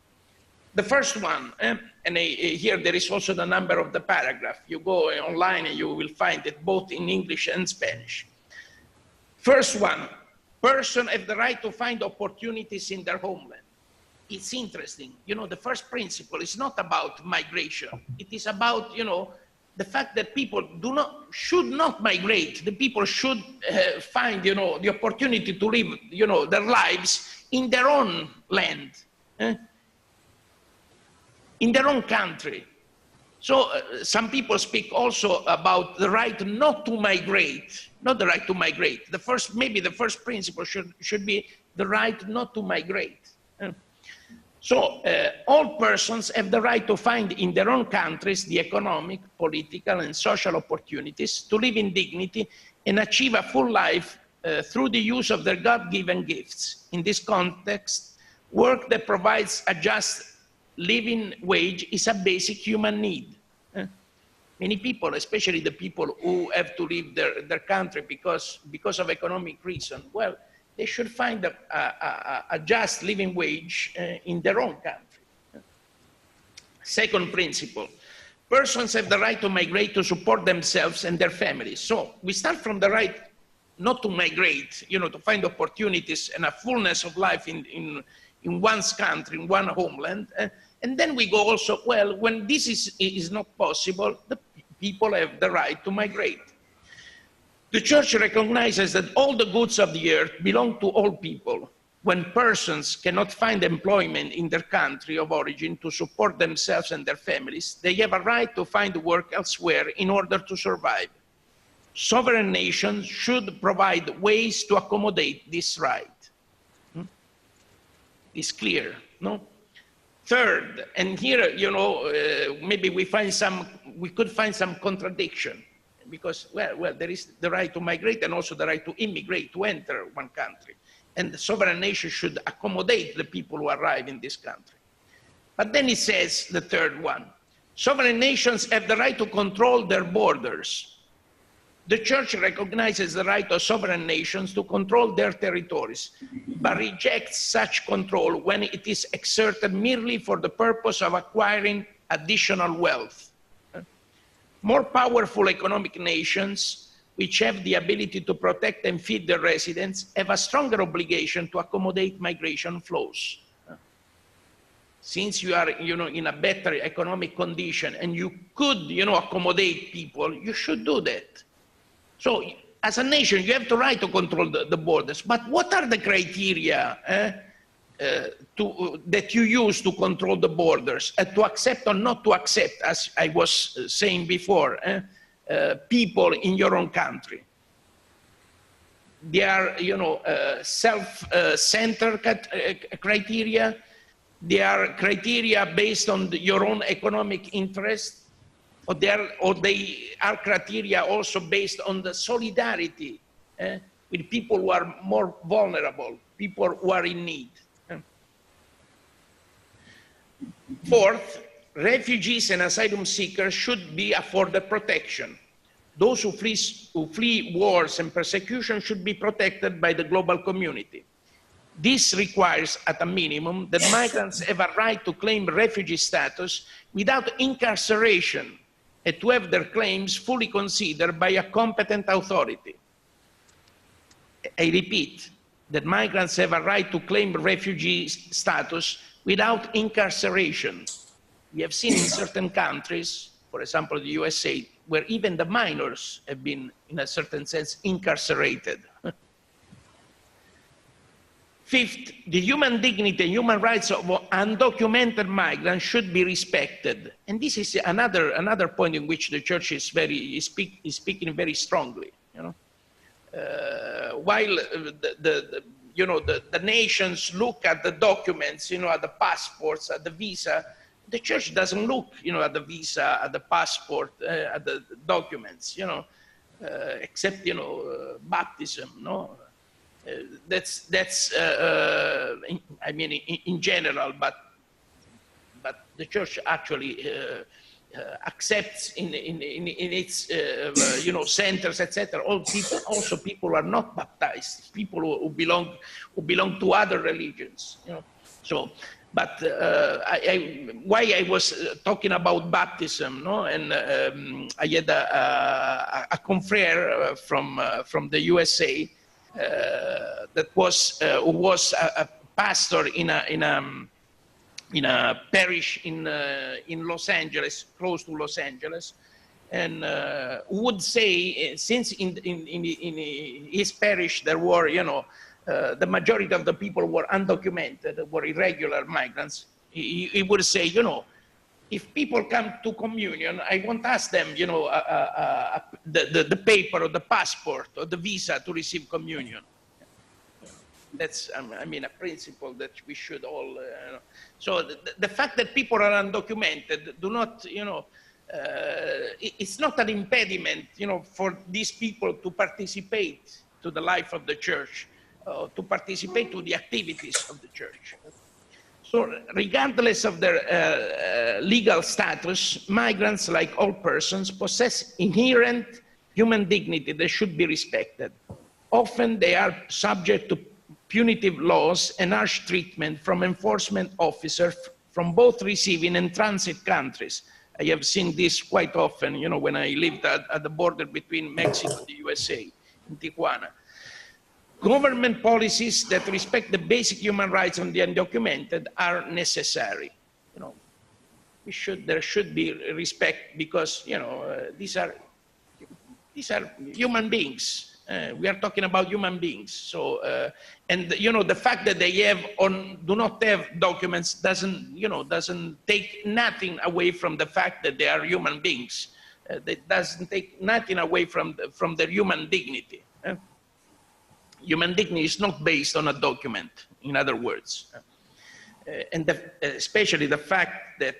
The first one, and here there is also the number of the paragraph. You go online and you will find it both in English and Spanish. First one, persons have the right to find opportunities in their homeland. It's interesting. The first principle is not about migration. It is about, the fact that people should not migrate. The people should find, the opportunity to live, their lives in their own land, in their own country. So some people speak also about the right not to migrate, not the right to migrate. Maybe the first principle should be the right not to migrate. So all persons have the right to find in their own countries the economic, political, and social opportunities to live in dignity and achieve a full life through the use of their God-given gifts. In this context, work that provides a just living wage is a basic human need. Many people, especially the people who have to leave their country because of economic reason, well, they should find a just living wage in their own country. Second principle, persons have the right to migrate to support themselves and their families. So we start from the right not to migrate, to find opportunities and a fullness of life in one's country, in one homeland. And then we go also, well, when this is not possible, the people have the right to migrate. The church recognizes that all the goods of the earth belong to all people. When persons cannot find employment in their country of origin to support themselves and their families, they have a right to find work elsewhere in order to survive. Sovereign nations should provide ways to accommodate this right. It's clear, no? Third, and here, maybe we could find some contradiction, because, well, there is the right to migrate and also the right to immigrate, to enter one country. And the sovereign nation should accommodate the people who arrive in this country. But then it says, the third one, sovereign nations have the right to control their borders. The church recognizes the right of sovereign nations to control their territories, but rejects such control when it is exerted merely for the purpose of acquiring additional wealth. More powerful economic nations, which have the ability to protect and feed their residents, have a stronger obligation to accommodate migration flows. Since you are, in a better economic condition and you could, accommodate people, you should do that. So as a nation, you have the right to control the borders. But what are the criteria that you use to control the borders, to accept or not to accept, as I was saying before, people in your own country? They are, self-centered criteria. They are criteria based on your own economic interest, or they are criteria also based on the solidarity with people who are more vulnerable, people who are in need. Fourth, refugees and asylum seekers should be afforded protection. Those who flee wars and persecution should be protected by the global community. This requires, at a minimum, that migrants have a right to claim refugee status without incarceration and to have their claims fully considered by a competent authority. I repeat, that migrants have a right to claim refugee status without incarceration. We have seen in certain countries, for example, the USA, where even the minors have been, in a certain sense, incarcerated. Fifth, the human dignity and human rights of undocumented migrants should be respected. And this is another point in which the church is speaking very strongly. While the nations look at the documents, at the passports, at the visa, the church doesn't look, at the visa, at the passport, at the documents, except, baptism, no? That's I mean, in general, but the church actually accepts in its centers, etc. Also people who are not baptized, people who belong to other religions. So, but why I was talking about baptism, no? And I had a confrere from the USA. That was who was a pastor in a parish in Los Angeles, close to Los Angeles, and would say, since in his parish there were, the majority of the people were undocumented, were irregular migrants, he would say, if people come to communion, I won't ask them, the paper or the passport or the visa to receive communion. That's, I mean, a principle that we should all, So the fact that people are undocumented do not, it's not an impediment, for these people to participate to the life of the church, to participate to the activities of the church. So regardless of their legal status, migrants, like all persons, possess inherent human dignity that should be respected. Often they are subject to punitive laws and harsh treatment from enforcement officers from both receiving and transit countries. I have seen this quite often, you know, when I lived at the border between Mexico and the USA, in Tijuana. Government policies that respect the basic human rights of the undocumented are necessary. You know, there should be respect because, you know, these are human beings. We are talking about human beings. So, and you know, the fact that they have do not have documents doesn't take nothing away from the fact that they are human beings. That doesn't take nothing away from their human dignity. Human dignity is not based on a document, in other words. And especially the fact that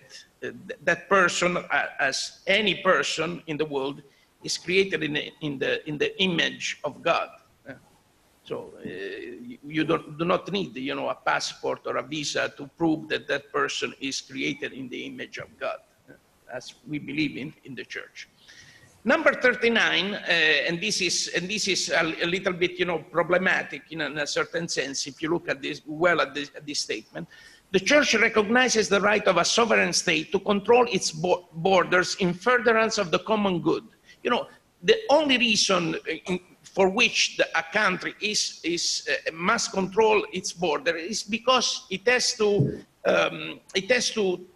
that person, as any person in the world, is created in the image of God. So you do not need, you know, a passport or a visa to prove that that person is created in the image of God, as we believe in the church. Number 39, and this is a little bit, you know, problematic in a certain sense. If you look at this at this statement, the church recognizes the right of a sovereign state to control its borders in furtherance of the common good. You know, the only reason for which a country must control its border is because it has to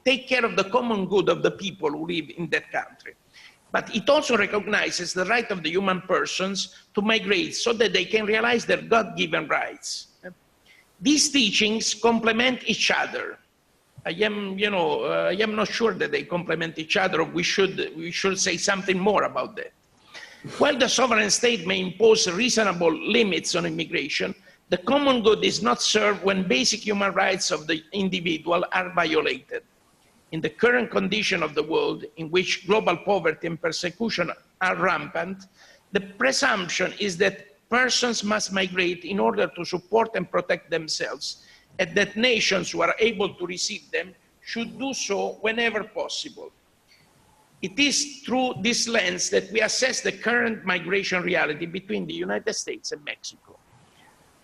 take care of the common good of the people who live in that country. But it also recognizes the right of the human persons to migrate so that they can realize their God-given rights. These teachings complement each other. I am not sure that they complement each other. We should say something more about that. While the sovereign state may impose reasonable limits on immigration, the common good is not served when basic human rights of the individual are violated. In the current condition of the world, in which global poverty and persecution are rampant, the presumption is that persons must migrate in order to support and protect themselves, and that nations who are able to receive them should do so whenever possible. It is through this lens that we assess the current migration reality between the United States and Mexico.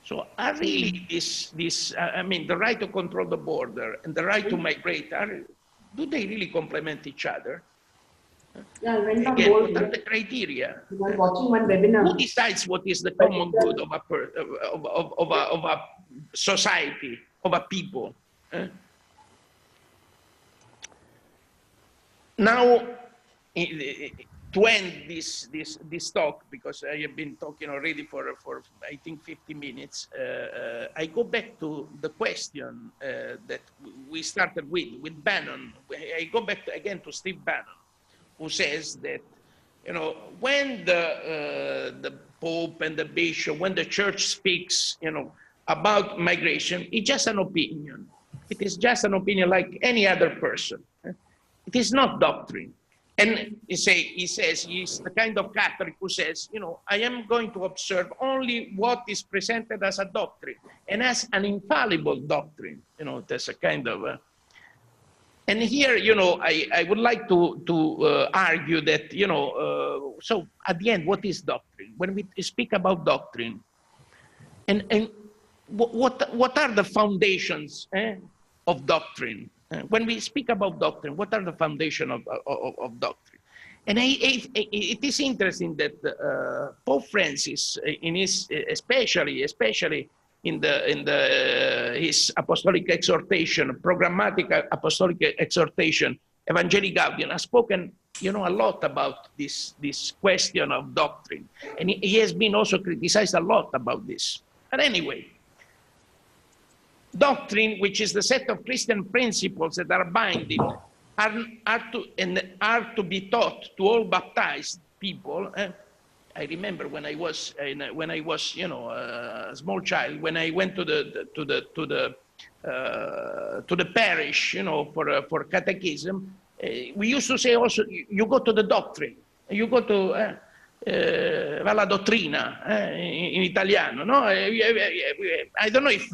So are really the right to control the border and the right to migrate, do they really complement each other? Again, what are the criteria? Who decides what is the common good of a society, of a people? Now, to end this talk, because I have been talking already for I think 50 minutes, I go back to the question that we started with Bannon. I go back again to Steve Bannon, who says that, you know, when the Pope and the Bishop, when the Church speaks, you know, about migration, it's just an opinion. It is just an opinion like any other person. It is not doctrine. And he says he's the kind of Catholic who says, you know, I am going to observe only what is presented as a doctrine and as an infallible doctrine. You know, there's a kind of... and here, you know, I would like to argue that, you know, so at the end, what is doctrine? When we speak about doctrine, and what are the foundations of doctrine? When we speak about doctrine, what are the foundation of doctrine? And it is interesting that Pope Francis, in his especially in his apostolic exhortation, programmatic apostolic exhortation, Evangelii Gaudium, has spoken, you know, a lot about this question of doctrine, and he has been also criticized a lot about this. But anyway. Doctrine, which is the set of Christian principles that are binding, are to be taught to all baptized people. I remember when I was you know, a small child, when I went to the parish, you know, for catechism, we used to say also, you go to the doctrine, you go to la dottrina in Italiano, no? I don't know if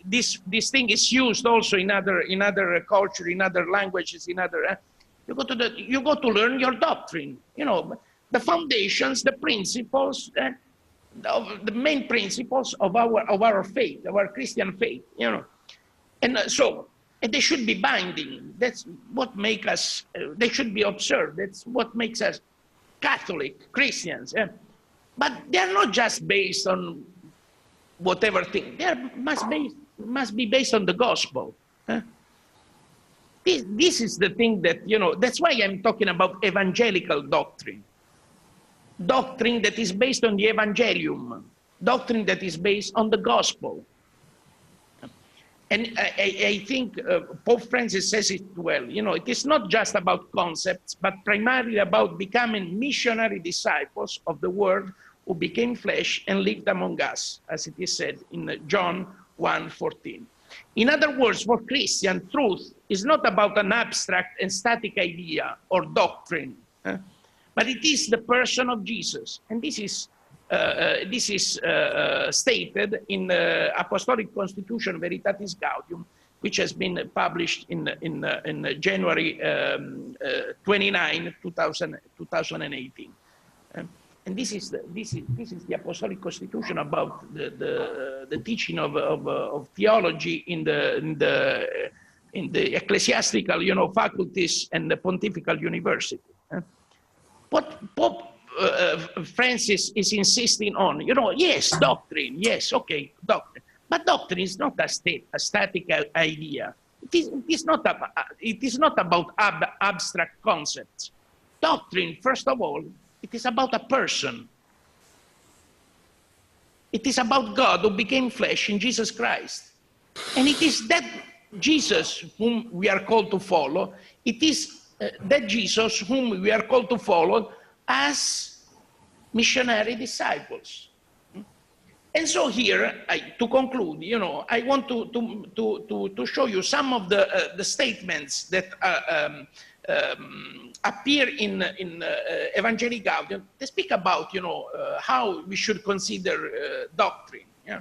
this thing is used also in other culture, in other languages, in other. You go to learn your doctrine. You know, the foundations, the principles, the main principles of our faith, our Christian faith. You know, and so And they should be binding. That's what makes us, they should be observed. That's what makes us Catholic, Christians. But they're not just based on whatever thing. They must be based on the gospel. This is the thing that, that's why I'm talking about evangelical doctrine. Doctrine that is based on the evangelium. Doctrine that is based on the gospel. And I think Pope Francis says it well. It is not just about concepts, but primarily about becoming missionary disciples of the Word who became flesh and lived among us, as it is said in John 1:14. In other words, for Christian, truth is not about an abstract and static idea or doctrine, but it is the person of Jesus. And this is stated in the Apostolic Constitution Veritatis Gaudium, which has been published in January 29, 2018. And this is the Apostolic Constitution about the teaching of theology in the ecclesiastical faculties and the pontifical university. What Pope Francis is insisting on, yes, doctrine, yes, okay, doctrine, but doctrine is not a static idea. It is not about abstract concepts. Doctrine, first of all, it is about a person. It is about God who became flesh in Jesus Christ. And it is that Jesus whom we are called to follow. It is that Jesus whom we are called to follow as missionary disciples. And so here, to conclude, I want to show you some of the statements that appear in Evangelii Gaudium. They speak about, how we should consider doctrine. Yeah?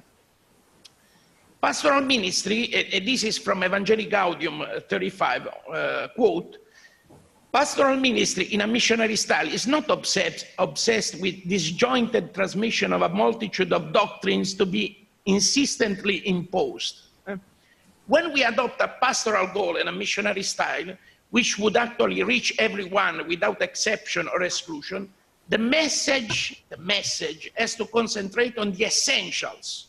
Pastoral ministry, and this is from Evangelii Gaudium 35, quote, pastoral ministry in a missionary style is not obsessed with disjointed transmission of a multitude of doctrines to be insistently imposed. When we adopt a pastoral goal and a missionary style, which would actually reach everyone without exception or exclusion, the message has to concentrate on the essentials,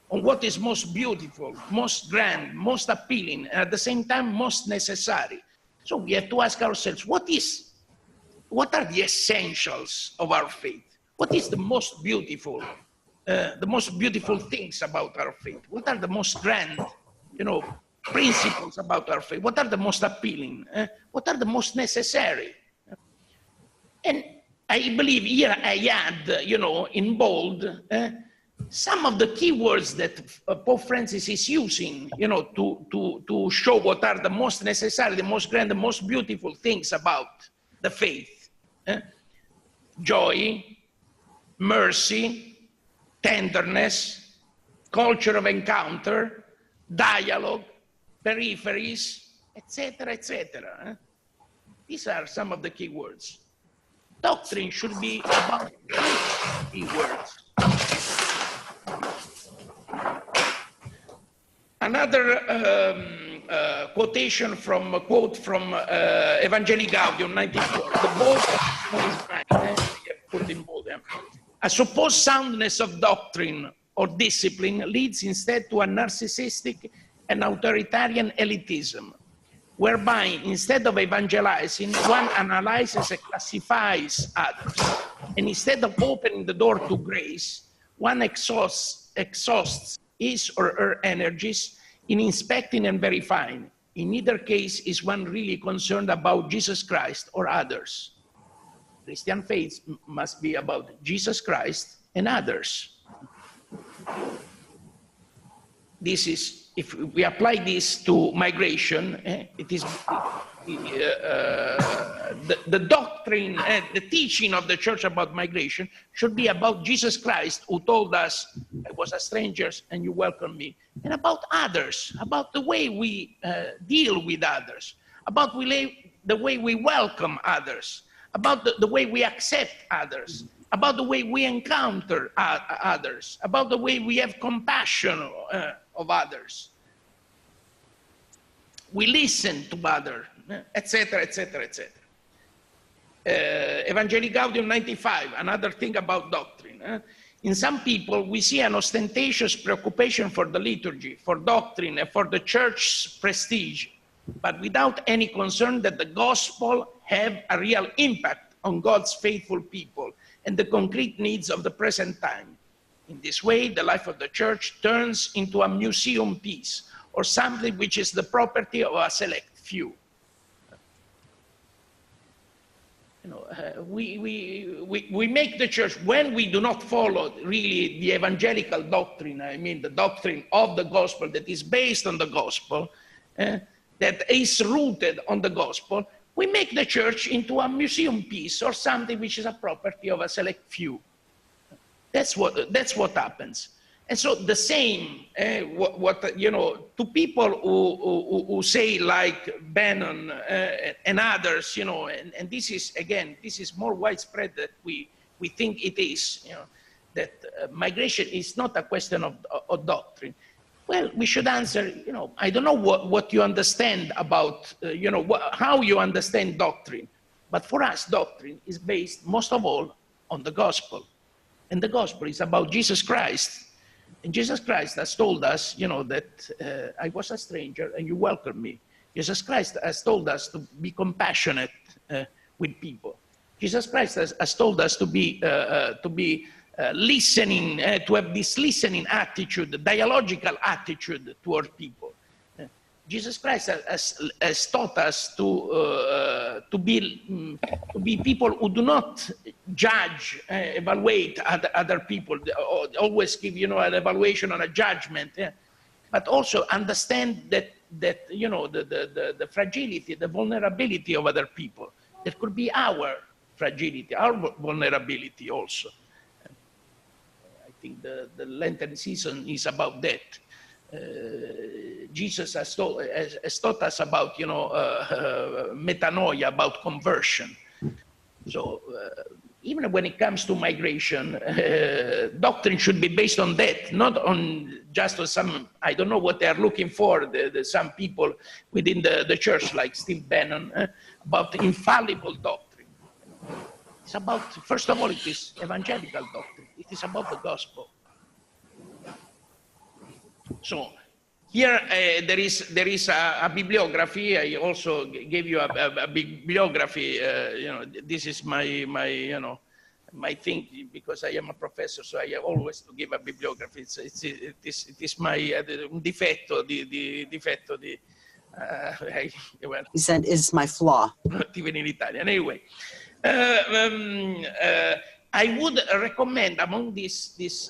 on what is most beautiful, most grand, most appealing, and at the same time most necessary. So we have to ask ourselves, what are the essentials of our faith? What is the most beautiful things about our faith? What are the most grand, principles about our faith? What are the most appealing? What are the most necessary? And I believe here I add, in bold, some of the key words that Pope Francis is using, to show what are the most necessary, the most grand, the most beautiful things about the faith. Joy, mercy, tenderness, culture of encounter, dialogue, peripheries, etc., etc. These are some of the key words. Doctrine should be about key words. Another quote from Evangelii Gaudium 94. The bold put in bold. A supposed soundness of doctrine or discipline leads instead to a narcissistic and authoritarian elitism, whereby instead of evangelizing, one analyzes and classifies others, and instead of opening the door to grace, one exhausts his or her energies in inspecting and verifying. In either case is one really concerned about Jesus Christ or others. Christian faith must be about Jesus Christ and others. This is, if we apply this to migration, it is the doctrine, the teaching of the church about migration should be about Jesus Christ, who told us, I was a stranger and you welcomed me, and about others, about the way we deal with others, about the way we welcome others, about the way we accept others, about the way we encounter others, about the way we have compassion of others. we listen to others, etc., etc., etc. Evangelii Gaudium 95, another thing about doctrine. In some people, we see an ostentatious preoccupation for the liturgy, for doctrine, and for the church's prestige, but without any concern that the gospel have a real impact on God's faithful people and the concrete needs of the present time. In this way, the life of the church turns into a museum piece or something which is the property of a select few. You know, we make the church, when we do not follow really the evangelical doctrine, I mean the doctrine of the gospel that is based on the gospel, that is rooted on the gospel, we make the church into a museum piece or something which is a property of a select few. That's what happens. And so the same, you know, to people who say like Bannon and others, you know, and this is, again, this is more widespread than we think it is, you know, that migration is not a question of doctrine. Well, we should answer, you know, I don't know what you understand about, you know, how you understand doctrine. But for us, doctrine is based most of all on the gospel. And the gospel is about Jesus Christ. And Jesus Christ has told us, you know, that I was a stranger and you welcomed me. Jesus Christ has told us to be compassionate with people. Jesus Christ has told us to be listening, to have this listening attitude, dialogical attitude toward people. Jesus Christ has taught us to be people who do not judge, evaluate other people, always give, you know, an evaluation on a judgment, but also understand that you know, the fragility, the vulnerability of other people. That could be our fragility, our vulnerability also. I think the Lenten season is about that. Jesus has taught us about, you know, metanoia, about conversion. So even when it comes to migration, doctrine should be based on that, not on just on some, I don't know what they are looking for, some people within the church like Steve Bannon, about infallible doctrine. It's about, first of all, it is evangelical doctrine. It is about the gospel. So here there is a bibliography. I also gave you a bibliography. You know, this is my you know, my thing, because I am a professor, so I have always to give a bibliography. It is my difetto di difetto di. Well, He said, "Is my flaw." Even in Italian, anyway. I would recommend among these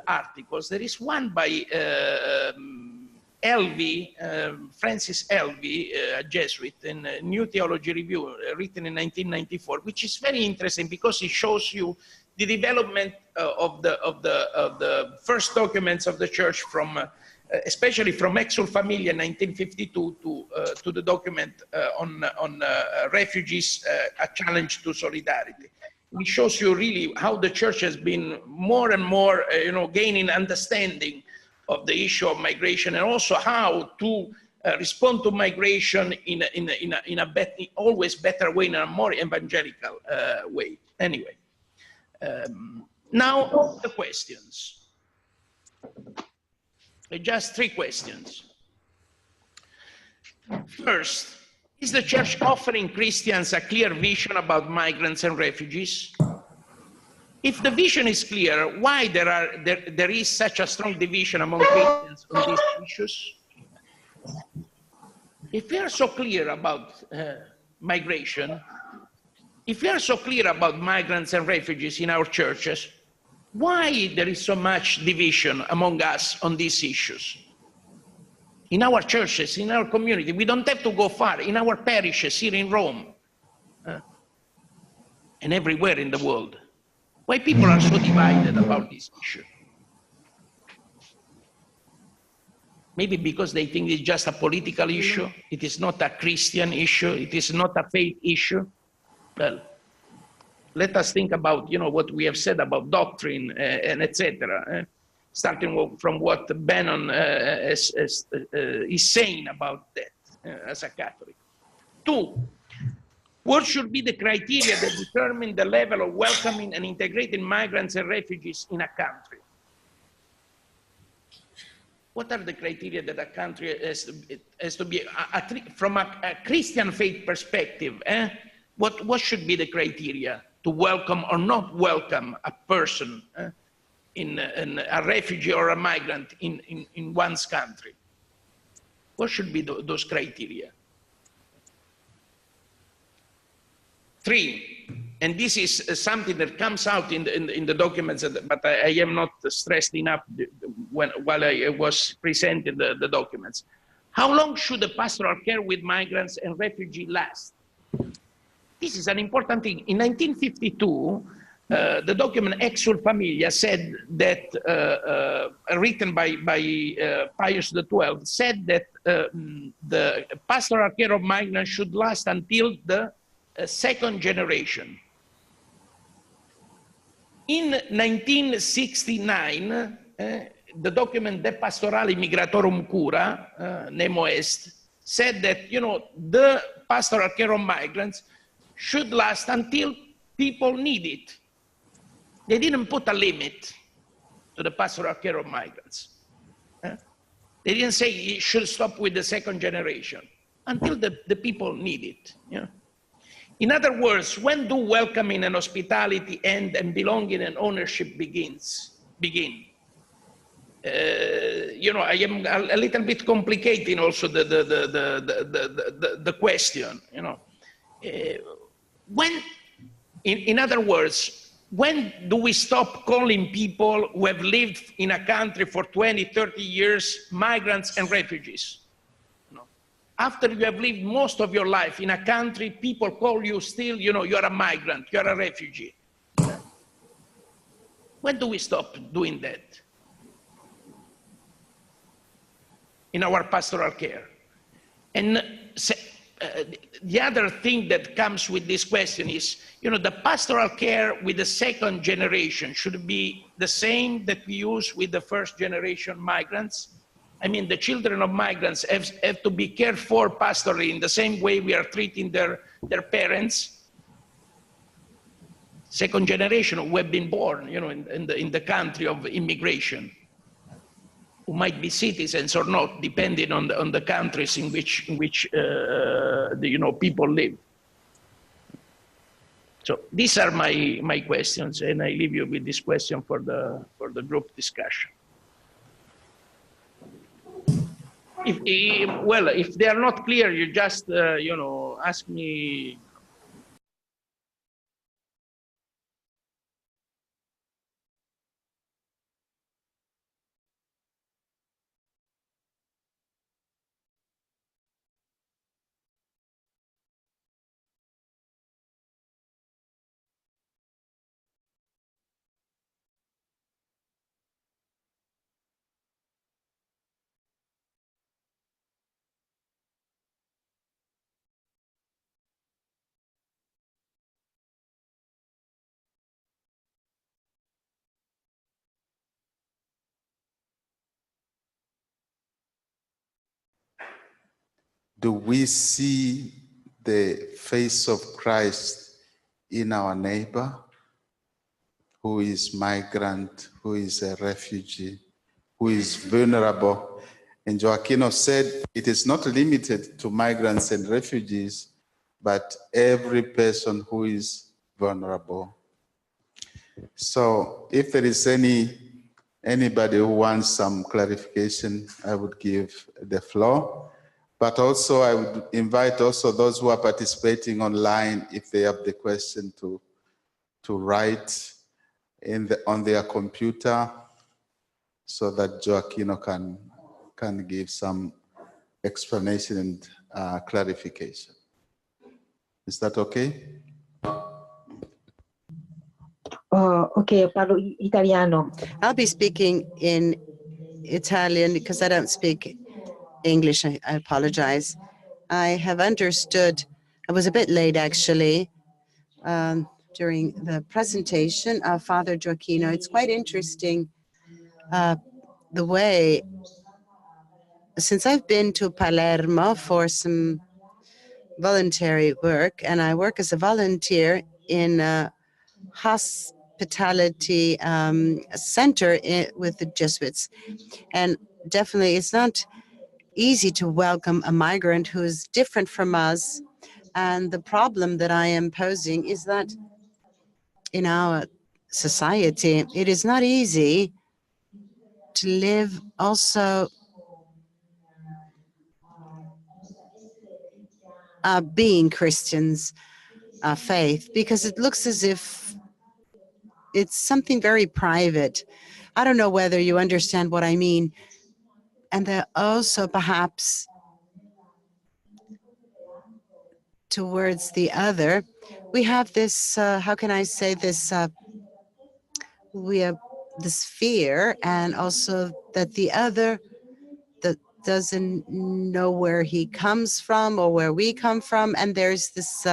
articles, there is one by Elvey, Francis Elvey, a Jesuit, in New Theology Review, written in 1994, which is very interesting because it shows you the development of the first documents of the church from, especially from Exul Familia in 1952 to the document on refugees, a challenge to solidarity. It shows you really how the church has been more and more, you know, gaining understanding of the issue of migration, and also how to respond to migration in a always better way, in a more evangelical way. Anyway, now the questions. Just 3 questions. First, is the church offering Christians a clear vision about migrants and refugees? If the vision is clear, why there is such a strong division among Christians on these issues? If we are so clear about migration, if we are so clear about migrants and refugees in our churches, why there is so much division among us on these issues? In our churches, in our community, we don't have to go far. In our parishes here in Rome, and everywhere in the world. Why people are so divided about this issue? Maybe because they think it's just a political issue. It is not a Christian issue. It is not a faith issue. Well, let us think about, you know, what we have said about doctrine and etc. starting from what Bannon is saying about that as a Catholic. 2, what should be the criteria that determine the level of welcoming and integrating migrants and refugees in a country? What are the criteria that a country has to be, from a Christian faith perspective, what should be the criteria to welcome or not welcome a person, in a refugee or a migrant in one's country? What should be those criteria? 3, and this is something that comes out in the documents, but I am not stressed enough while I was presenting the documents. How long should the pastoral care with migrants and refugees last? This is an important thing. In 1952, the document Exul Familia said that, written by Pius XII, said that the pastoral care of migrants should last until the second generation. In 1969, the document De Pastorale Migratorum Cura, Nemo Est, said that, the pastoral care of migrants should last until people need it. They didn't put a limit to the pastoral care of migrants. They didn't say it should stop with the second generation, until the people need it. In other words, when do welcoming and hospitality end and belonging and ownership begin? I am a little bit complicating also the question. When, in other words, when do we stop calling people who have lived in a country for 20, 30 years migrants and refugees? After you have lived most of your life in a country, people call you still, you're a migrant, you're a refugee. When do we stop doing that in our pastoral care? And the other thing that comes with this question is, the pastoral care with the second generation should be the same that we use with the first generation migrants. I mean, the children of migrants have to be cared for pastorally in the same way we are treating their parents. Second generation who have been born, in the country of immigration, who might be citizens or not, depending on the countries in which people live. So these are my questions, and I leave you with this question for the group discussion. If they are not clear, you just ask me. Do we see the face of Christ in our neighbor who is migrant, who is a refugee, who is vulnerable? And Gioacchino said it is not limited to migrants and refugees, but every person who is vulnerable. So if there is anybody who wants some clarification, I would give the floor. But also I would invite also those who are participating online, if they have the question, to write on their computer so that Gioacchino can give some explanation and clarification. Is that okay? Okay, parlo italiano. I'll be speaking in Italian because I don't speak English. I apologize. I have understood, I was a bit late actually, during the presentation of Father Gioacchino. It's quite interesting the way, since I've been to Palermo for some voluntary work, and I work as a volunteer in a hospitality center with the Jesuits. And definitely it's not easy to welcome a migrant who is different from us. And the problem that I am posing is that in our society, it is not easy to live also being Christians, faith, because it looks as if it's something very private. I don't know whether you understand what I mean. And then also perhaps towards the other, we have this, how can I say this, we have this fear, and also that the other that doesn't know where he comes from or where we come from, and there's this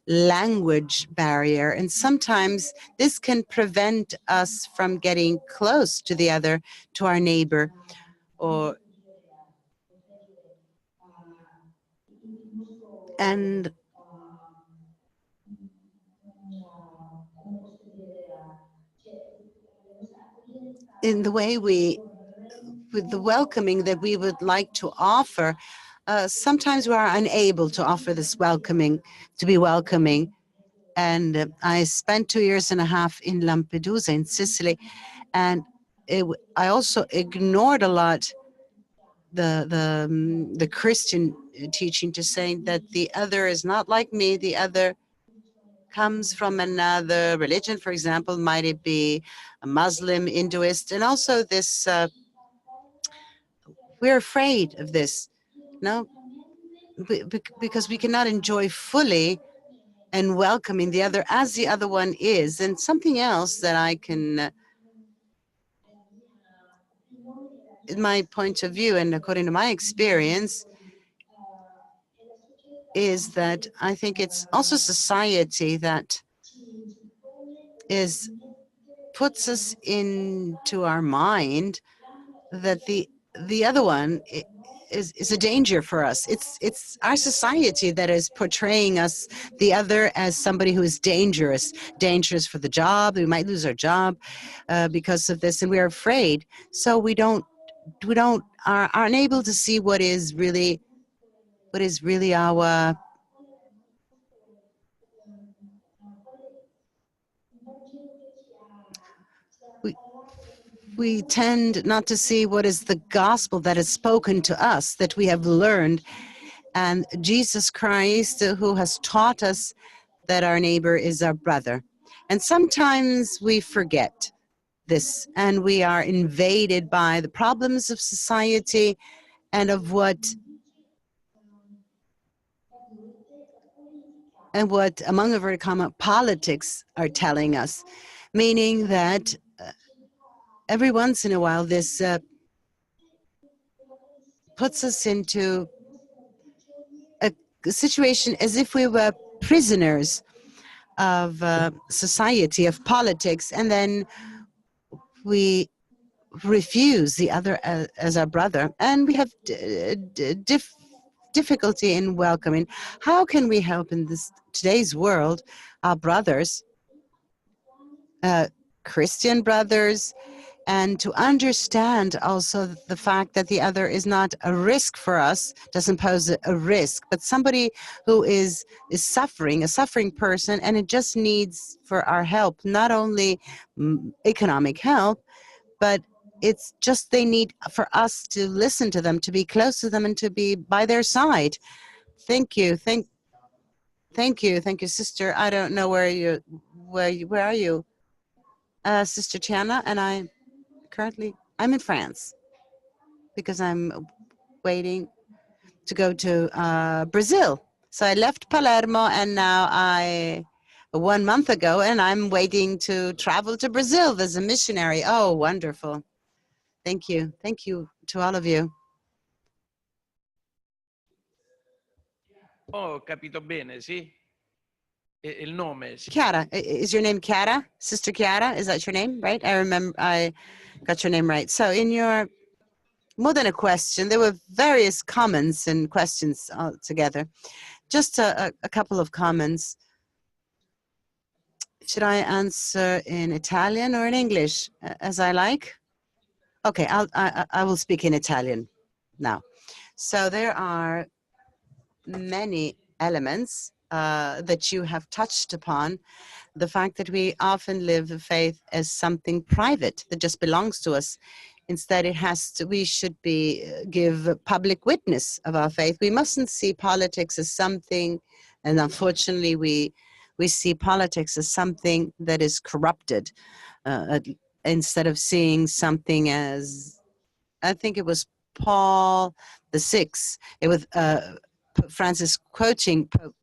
language barrier, and sometimes this can prevent us from getting close to the other, to our neighbor, and in the way with the welcoming that we would like to offer, sometimes we are unable to offer this welcoming, to be welcoming. And I spent 2.5 years in Lampedusa, in Sicily, and I also ignored a lot the Christian teaching, to saying that the other is not like me, the other comes from another religion, for example, might it be a Muslim, Hinduist, and also this, we're afraid of this, no? Because we cannot enjoy fully and welcoming the other as the other one is. And something else that I can, in my point of view and according to my experience, is that I think it's also society that puts us into our mind that the other one is a danger for us. It's our society that is portraying us, the other, as somebody who is dangerous for the job. We might lose our job because of this, and we're afraid. So we aren't able to see what is really our we tend not to see what is the gospel that is spoken to us, that we have learned, and Jesus Christ, who has taught us that our neighbor is our brother. And sometimes we forget this, and we are invaded by the problems of society and of what, among inverted commas, politics are telling us, meaning that every once in a while this puts us into a situation as if we were prisoners of society, of politics, and then we refuse the other as our brother, and we have difficulty in welcoming. How can we help in today's world our brothers, Christian brothers, and to understand also the fact that the other is not a risk for us, doesn't pose a risk, but somebody who is suffering, a suffering person, and it just needs for our help, not only economic help, but it's just they need for us to listen to them, to be close to them, and to be by their side. Thank you. Thank you, sister. I don't know where are you? Sister Tiana, and I'm in France because I'm waiting to go to Brazil. So I left Palermo, and now 1 month ago, and I'm waiting to travel to Brazil. There's a missionary. Oh, wonderful. Thank you. Thank you to all of you. Ho capito bene, sì? Il nome. Chiara, is your name Chiara? Sister Chiara, is that your name, right? I remember, I got your name right. So in your, more than a question, there were various comments and questions together. Just a couple of comments. Should I answer in Italian or in English, as I like? Okay, I will speak in Italian now. So there are many elements that you have touched upon. The fact that we often live the faith as something private that just belongs to us. Instead, it has to, we should be give public witness of our faith. We mustn't see politics as something, and unfortunately we see politics as something that is corrupted, instead of seeing something as, I think it was Paul VI. It was Pope Francis quoting Pope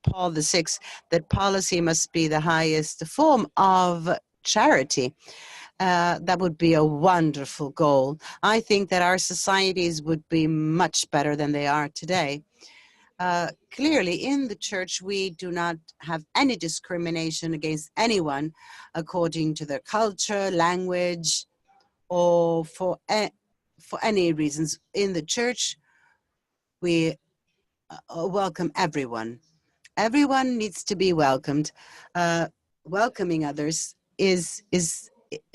Paul VI, that policy must be the highest form of charity. That would be a wonderful goal. I think that our societies would be much better than they are today. Clearly, in the church, we do not have any discrimination against anyone according to their culture, language, or for any reasons. In the church, we welcome everyone. Everyone needs to be welcomed. Welcoming others it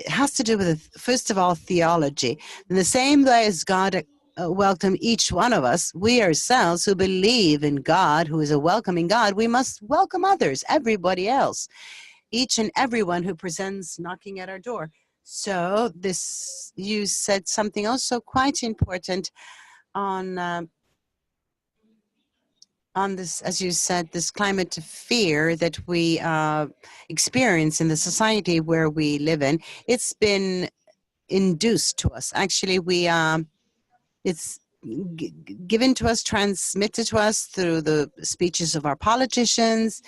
has to do with, first of all, theology. In the same way as God welcomed each one of us, we ourselves who believe in God, who is a welcoming God, we must welcome others, everybody else, each and everyone who presents knocking at our door. So this, you said something also quite important on this, as you said, this climate of fear that we experience in the society where we live in. It's been induced to us. Actually, it's given to us, transmitted to us through the speeches of our politicians,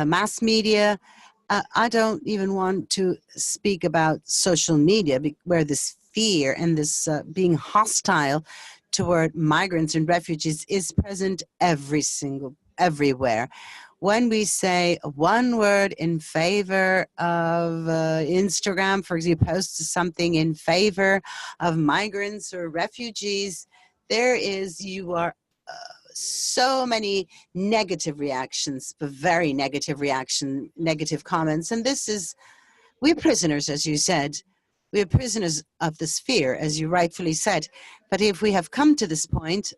mass media. I don't even want to speak about social media, where this fear and this being hostile toward migrants and refugees is present everywhere. When we say one word in favor of Instagram, for example, post something in favor of migrants or refugees, you are so many negative reactions, very negative negative comments. And this is, we're prisoners, as you said. We are prisoners of this fear, as you rightfully said. But if we have come to this point,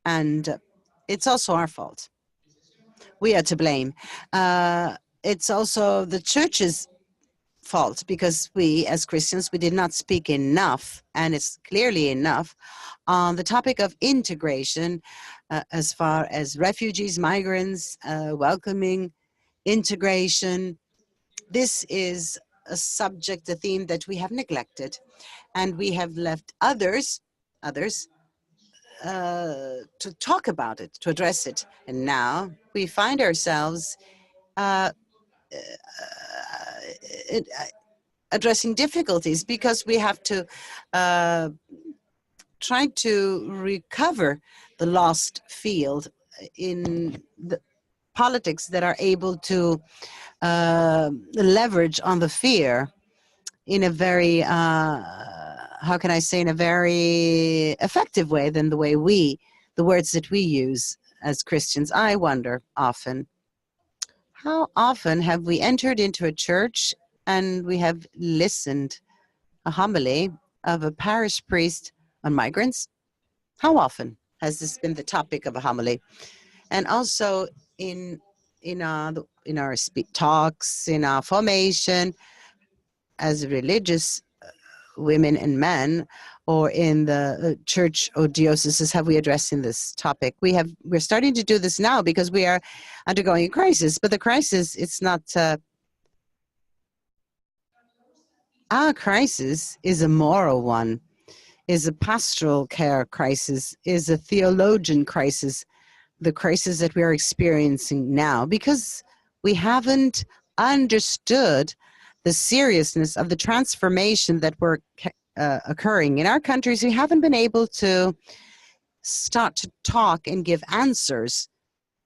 and it's also our fault, we are to blame. It's also the church's fault, because we, as Christians, we did not speak enough, and it's clearly enough, on the topic of integration, as far as refugees, migrants, welcoming, integration. This is a subject, a theme that we have neglected, and we have left others to talk about it, to address it. And now we find ourselves addressing difficulties, because we have to try to recover the lost field in the politics that are able to leverage on the fear in a very, how can I say, in a very effective way than the way the words that we use as Christians. I wonder often, how often have we entered into a church and we have listened a homily of a parish priest on migrants? How often has this been the topic of a homily? And also in our talks, in our formation as religious women and men, or in the church or dioceses, have we addressed in this topic? We're starting to do this now because we are undergoing a crisis, but the crisis, it's not, our crisis is a moral one, is a pastoral care crisis, is a theologian crisis, the crisis that we are experiencing now, because we haven't understood the seriousness of the transformation that we're occurring in our countries. We haven't been able to start to talk and give answers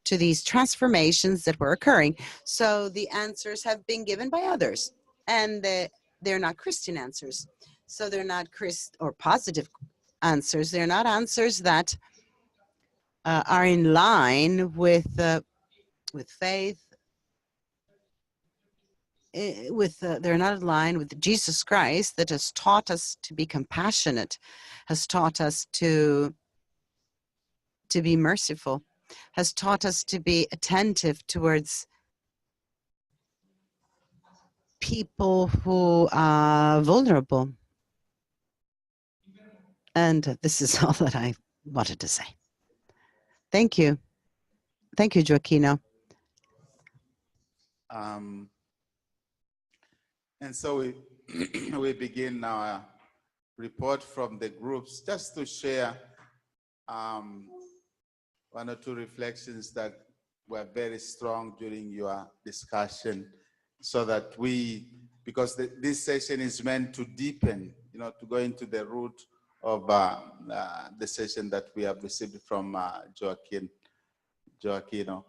to these transformations that were occurring. So the answers have been given by others, and they're not Christian answers. So they're not positive answers. They're not answers that are in line with faith. They're not in line with Jesus Christ, that has taught us to be compassionate, has taught us to be merciful, has taught us to be attentive towards people who are vulnerable. And this is all that I wanted to say. Thank you. Thank you, Gioacchino. And so we, we begin our report from the groups, just to share one or two reflections that were very strong during your discussion, so that because this session is meant to deepen, to go into the root of the session that we have received from Gioacchino.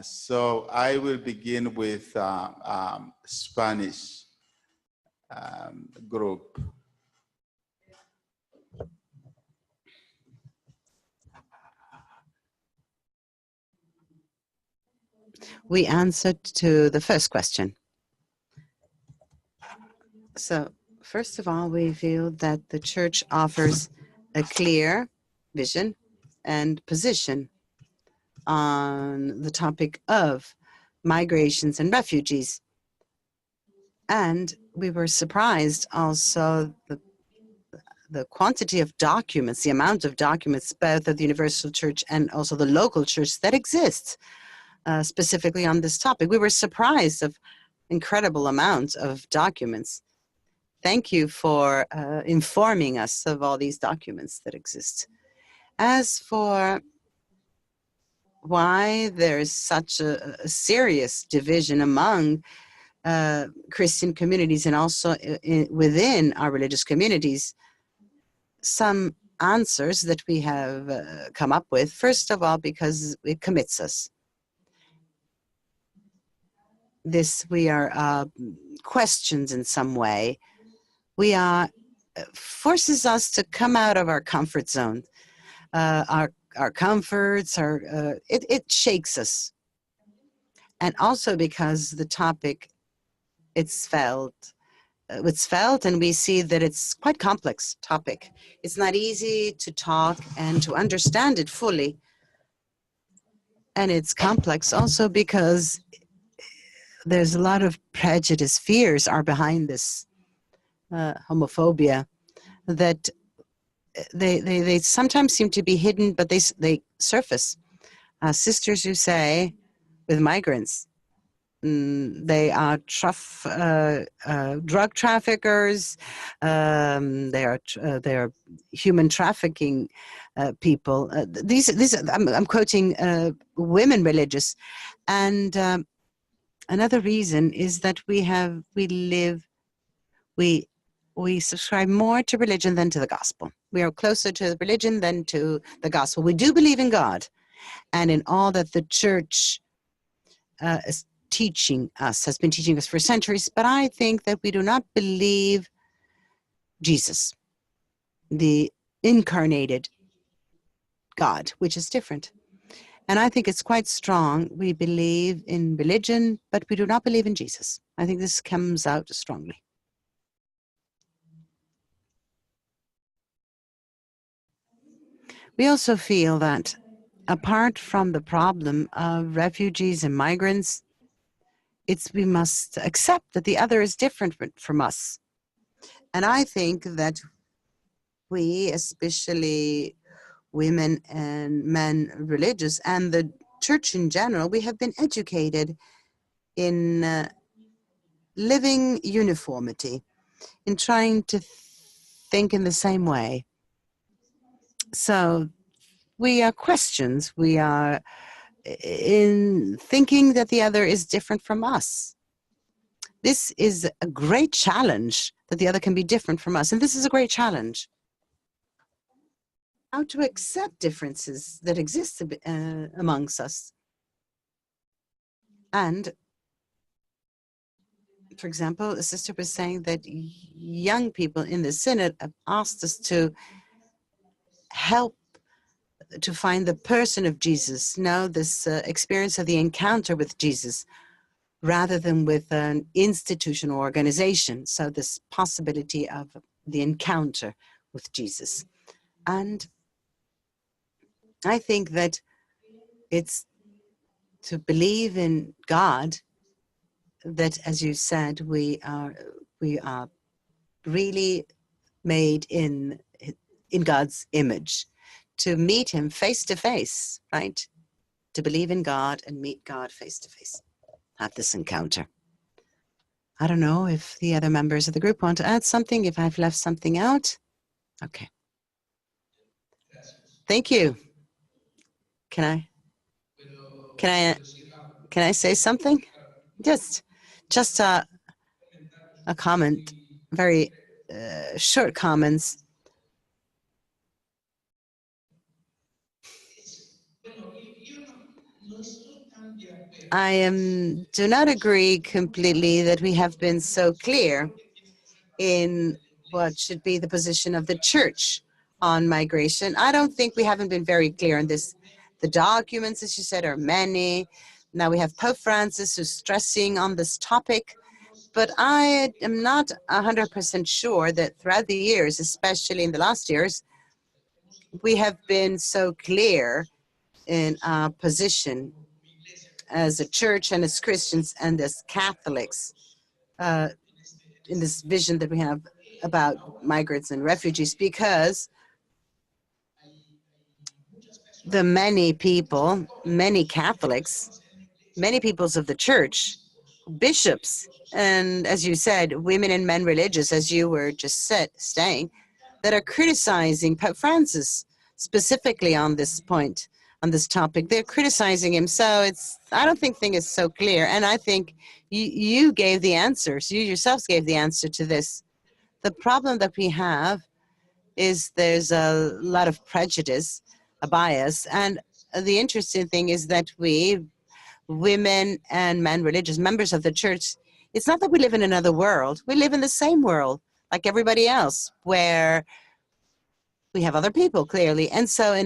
So I will begin with Spanish group. We answered to the first question. So first of all, we feel that the church offers a clear vision and position on the topic of migrations and refugees. And we were surprised also the quantity of documents, the amount of documents, both of the Universal Church and also the local church that exists specifically on this topic. We were surprised of incredible amounts of documents. Thank you for informing us of all these documents that exist. As for why there is such a serious division among Christian communities and also within our religious communities, some answers that we have come up with, first of all, because it commits us. We are questioned in some way. We are forces us to come out of our comfort zone. Our comforts it shakes us, and also because the topic it's felt, and we see that it's quite complex topic. It's not easy to talk and to understand it fully, and it's complex also because there's a lot of prejudice, fears are behind this homophobia that they sometimes seem to be hidden, but they surface. Sisters who say with migrants, they are drug traffickers, they are human trafficking people. I'm quoting women religious, and another reason is that we subscribe more to religion than to the gospel. We are closer to religion than to the gospel. We do believe in God and in all that the church is teaching us, has been teaching us for centuries, but I think that we do not believe Jesus, the incarnated God, which is different. And I think it's quite strong. We believe in religion, but we do not believe in Jesus. I think this comes out strongly. We also feel that apart from the problem of refugees and migrants, we must accept that the other is different from us. And I think that we, especially women and men religious, and the church in general, we have been educated in living uniformity, in trying to think in the same way. So we are questions. We are in thinking that the other is different from us. This is a great challenge, that the other can be different from us. And this is a great challenge. How to accept differences that exist amongst us. And for example, a sister was saying that young people in the synod have asked us to help to find the person of Jesus, this experience of the encounter with Jesus, rather than with an institutional organization. So this possibility of the encounter with Jesus. And I think that it's to believe in God that, as you said, we are really made in God's image, to meet him face to face, right? To believe in God and meet God face to face, have this encounter. I don't know if the other members of the group want to add something, if I've left something out. Okay. Thank you. Can I say something? Just a comment, very short comments. I do not agree completely that we have been so clear in what should be the position of the church on migration. I don't think we haven't been very clear on this. The documents, as you said, are many. Now we have Pope Francis who's stressing on this topic, but I am not 100% sure that throughout the years, especially in the last years, we have been so clear in our position as a church and as Christians and as Catholics in this vision that we have about migrants and refugees, because the many people, many Catholics, many peoples of the church, bishops, and as you said, women and men religious, as you were just saying, that are criticizing Pope Francis specifically on this point, on this topic. They're criticizing him. So I don't think thing is so clear. And I think you gave the answers. You yourselves gave the answer to this. The problem that we have is there's a lot of prejudice, a bias. And the interesting thing is that we, women and men religious members of the church, it's not that we live in another world. We live in the same world like everybody else, where we have other people, clearly. And so in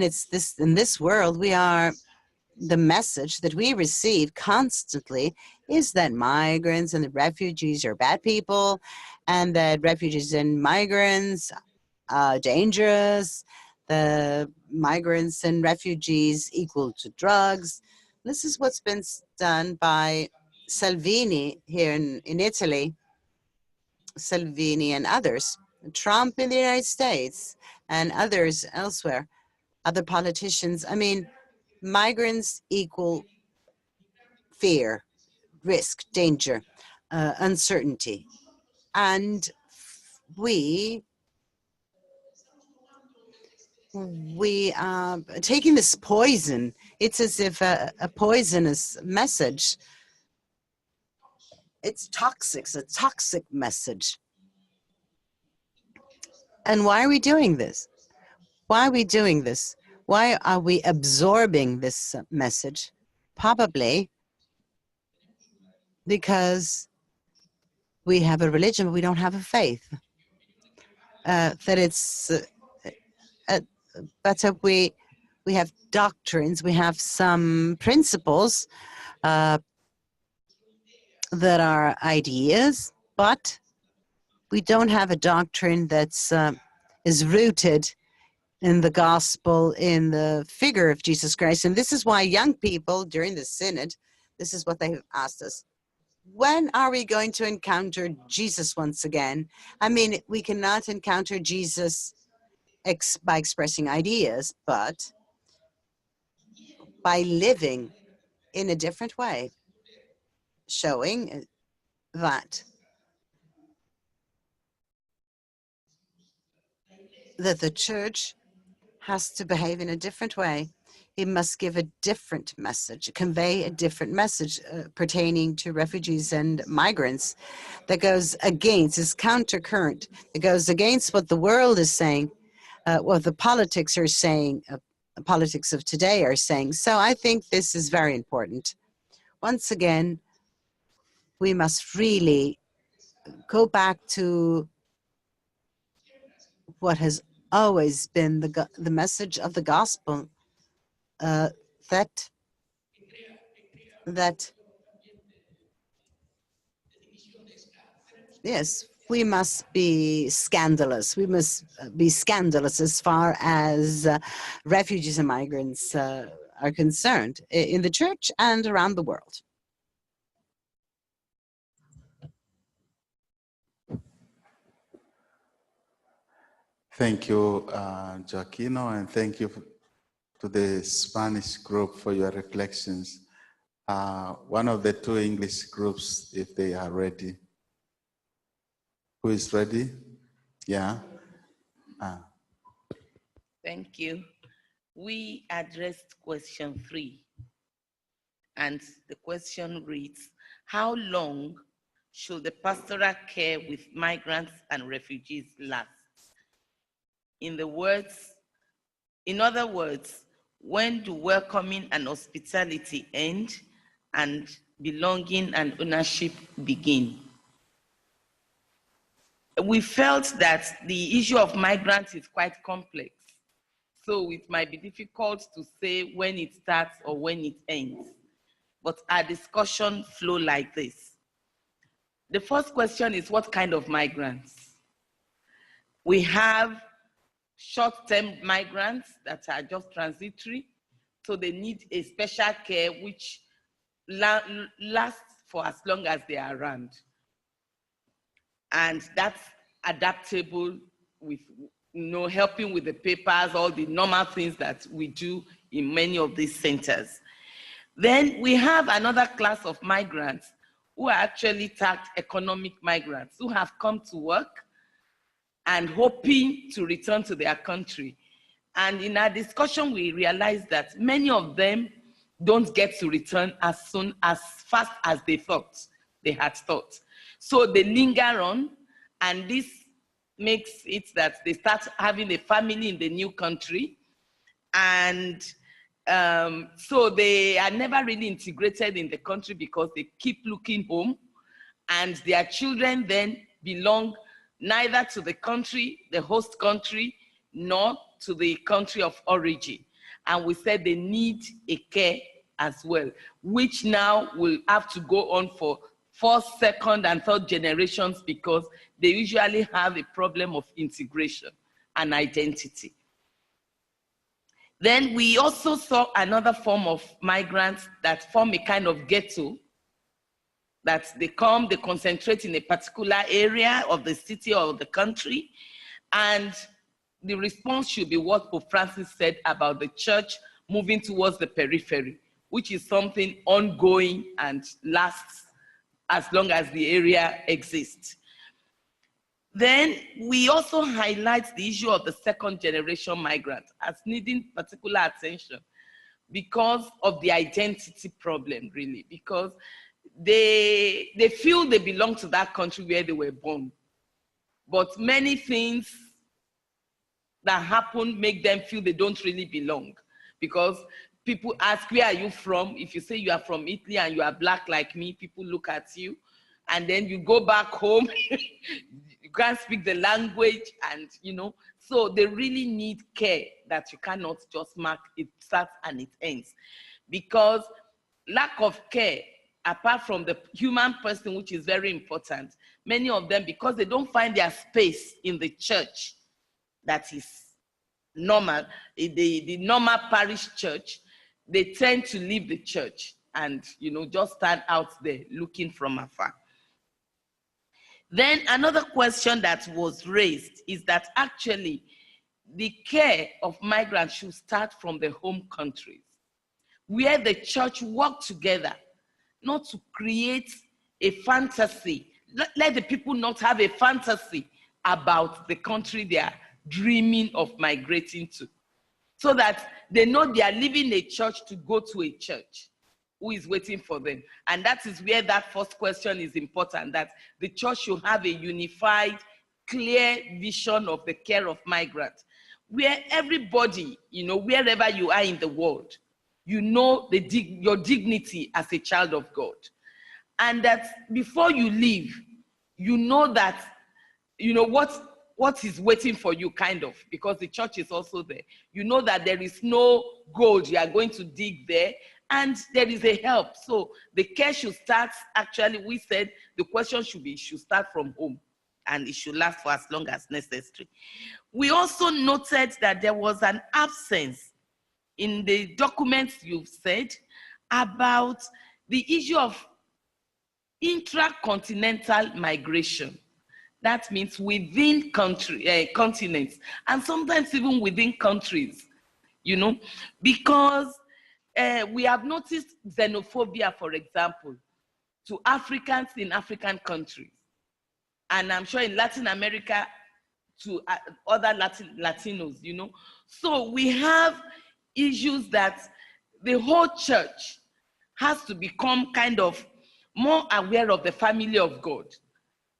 this world, the message that we receive constantly is that migrants and the refugees are bad people, and that refugees and migrants are dangerous. The migrants and refugees equal to drugs. This is what's been done by Salvini here in Italy, Salvini and others, Trump in the United States, and others elsewhere, other politicians. I mean, migrants equal fear, risk, danger, uncertainty. And we are taking this poison. It's as if a poisonous message. It's toxic. It's a toxic message. And why are we doing this? Why are we doing this? Why are we absorbing this message? Probably because we have a religion, but we don't have a faith. But we have doctrines, we have some principles that are ideas, but we don't have a doctrine that's is rooted in the gospel, in the figure of Jesus Christ. And this is why young people during the synod, this is what they have asked us. When are we going to encounter Jesus once again? I mean, we cannot encounter Jesus by expressing ideas, but by living in a different way, showing that the church has to behave in a different way. It must give a different message, convey a different message pertaining to refugees and migrants that goes against, is countercurrent, that goes against what the world is saying, what the politics are saying, the politics of today are saying. So I think this is very important. once again, we must really go back to what has always been the message of the gospel, that yes, we must be scandalous. We must be scandalous as far as refugees and migrants are concerned in the church and around the world. Thank you, Gioacchino, and thank you to the Spanish group for your reflections. One of the two English groups, if they are ready. Who is ready? Yeah. Thank you. We addressed question 3, and the question reads, how long should the pastoral care with migrants and refugees last? In other words, when do welcoming and hospitality end and belonging and ownership begin? We felt that the issue of migrants is quite complex, so it might be difficult to say when it starts or when it ends. But our discussion flow like this. The first question is, what kind of migrants? We have short-term migrants that are just transitory, so they need a special care which lasts for as long as they are around. And that's adaptable with helping with the papers, all the normal things that we do in many of these centers. Then we have another class of migrants who are actually tagged economic migrants, who have come to work and hoping to return to their country. And in our discussion, we realized that many of them don't get to return as fast as they had thought. So they linger on, and this makes it that they start having a family in the new country. And so they are never really integrated in the country because they keep looking home, and their children then belong neither to the country, the host country, nor to the country of origin. And we said they need a care as well, which now will have to go on for first, second, and third generations because they usually have a problem of integration and identity. Then we also saw another form of migrants that form a kind of ghetto, that they come, they concentrate in a particular area of the city or the country, and the response should be what Pope Francis said about the church moving towards the periphery, which is something ongoing and lasts as long as the area exists. Then we also highlight the issue of the second generation migrants as needing particular attention because of the identity problem, really, because they feel they belong to that country where they were born. But many things that happen make them feel they don't really belong, because people ask, where are you from? If you say you are from Italy and you are black like me, people look at you, and then you go back home, you can't speak the language, and so they really need care that you cannot just mark it starts and it ends. Because lack of care, apart from the human person, which is very important, many of them, because they don't find their space in the church that is normal, the normal parish church, they tend to leave the church and just stand out there looking from afar. Then another question that was raised is that actually the care of migrants should start from the home countries, where the church work together, not to create a fantasy. Let the people not have a fantasy about the country they are dreaming of migrating to, so that they know they are leaving a church to go to a church who is waiting for them. And that is where that first question is important, that the church should have a unified, clear vision of the care of migrants, where everybody, wherever you are in the world, you know your dignity as a child of God. And that before you leave, you know that, you know, what is waiting for you, kind of, because the church is also there. You know that there is no gold you are going to dig there, and there is a help. So the care should start, actually, we said the question should start from home, and it should last for as long as necessary. We also noted that there was an absence in the documents you've said about the issue of intracontinental migration. That means within continents, and sometimes even within countries, you know, because we have noticed xenophobia, for example, to Africans in African countries. And I'm sure in Latin America, to other Latinos, you know. So we have issues that the whole church has to become kind of more aware of the family of God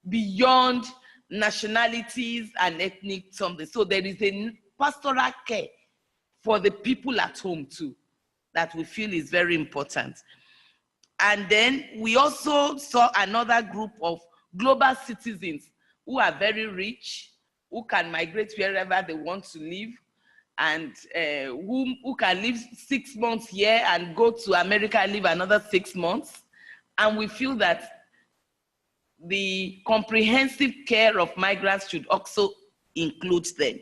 beyond nationalities and ethnic something. So there is a pastoral care for the people at home too, that we feel is very important. And then we also saw another group of global citizens who are very rich, who can migrate wherever they want to live, and who can live 6 months here and go to America and live another 6 months. And we feel that the comprehensive care of migrants should also include them.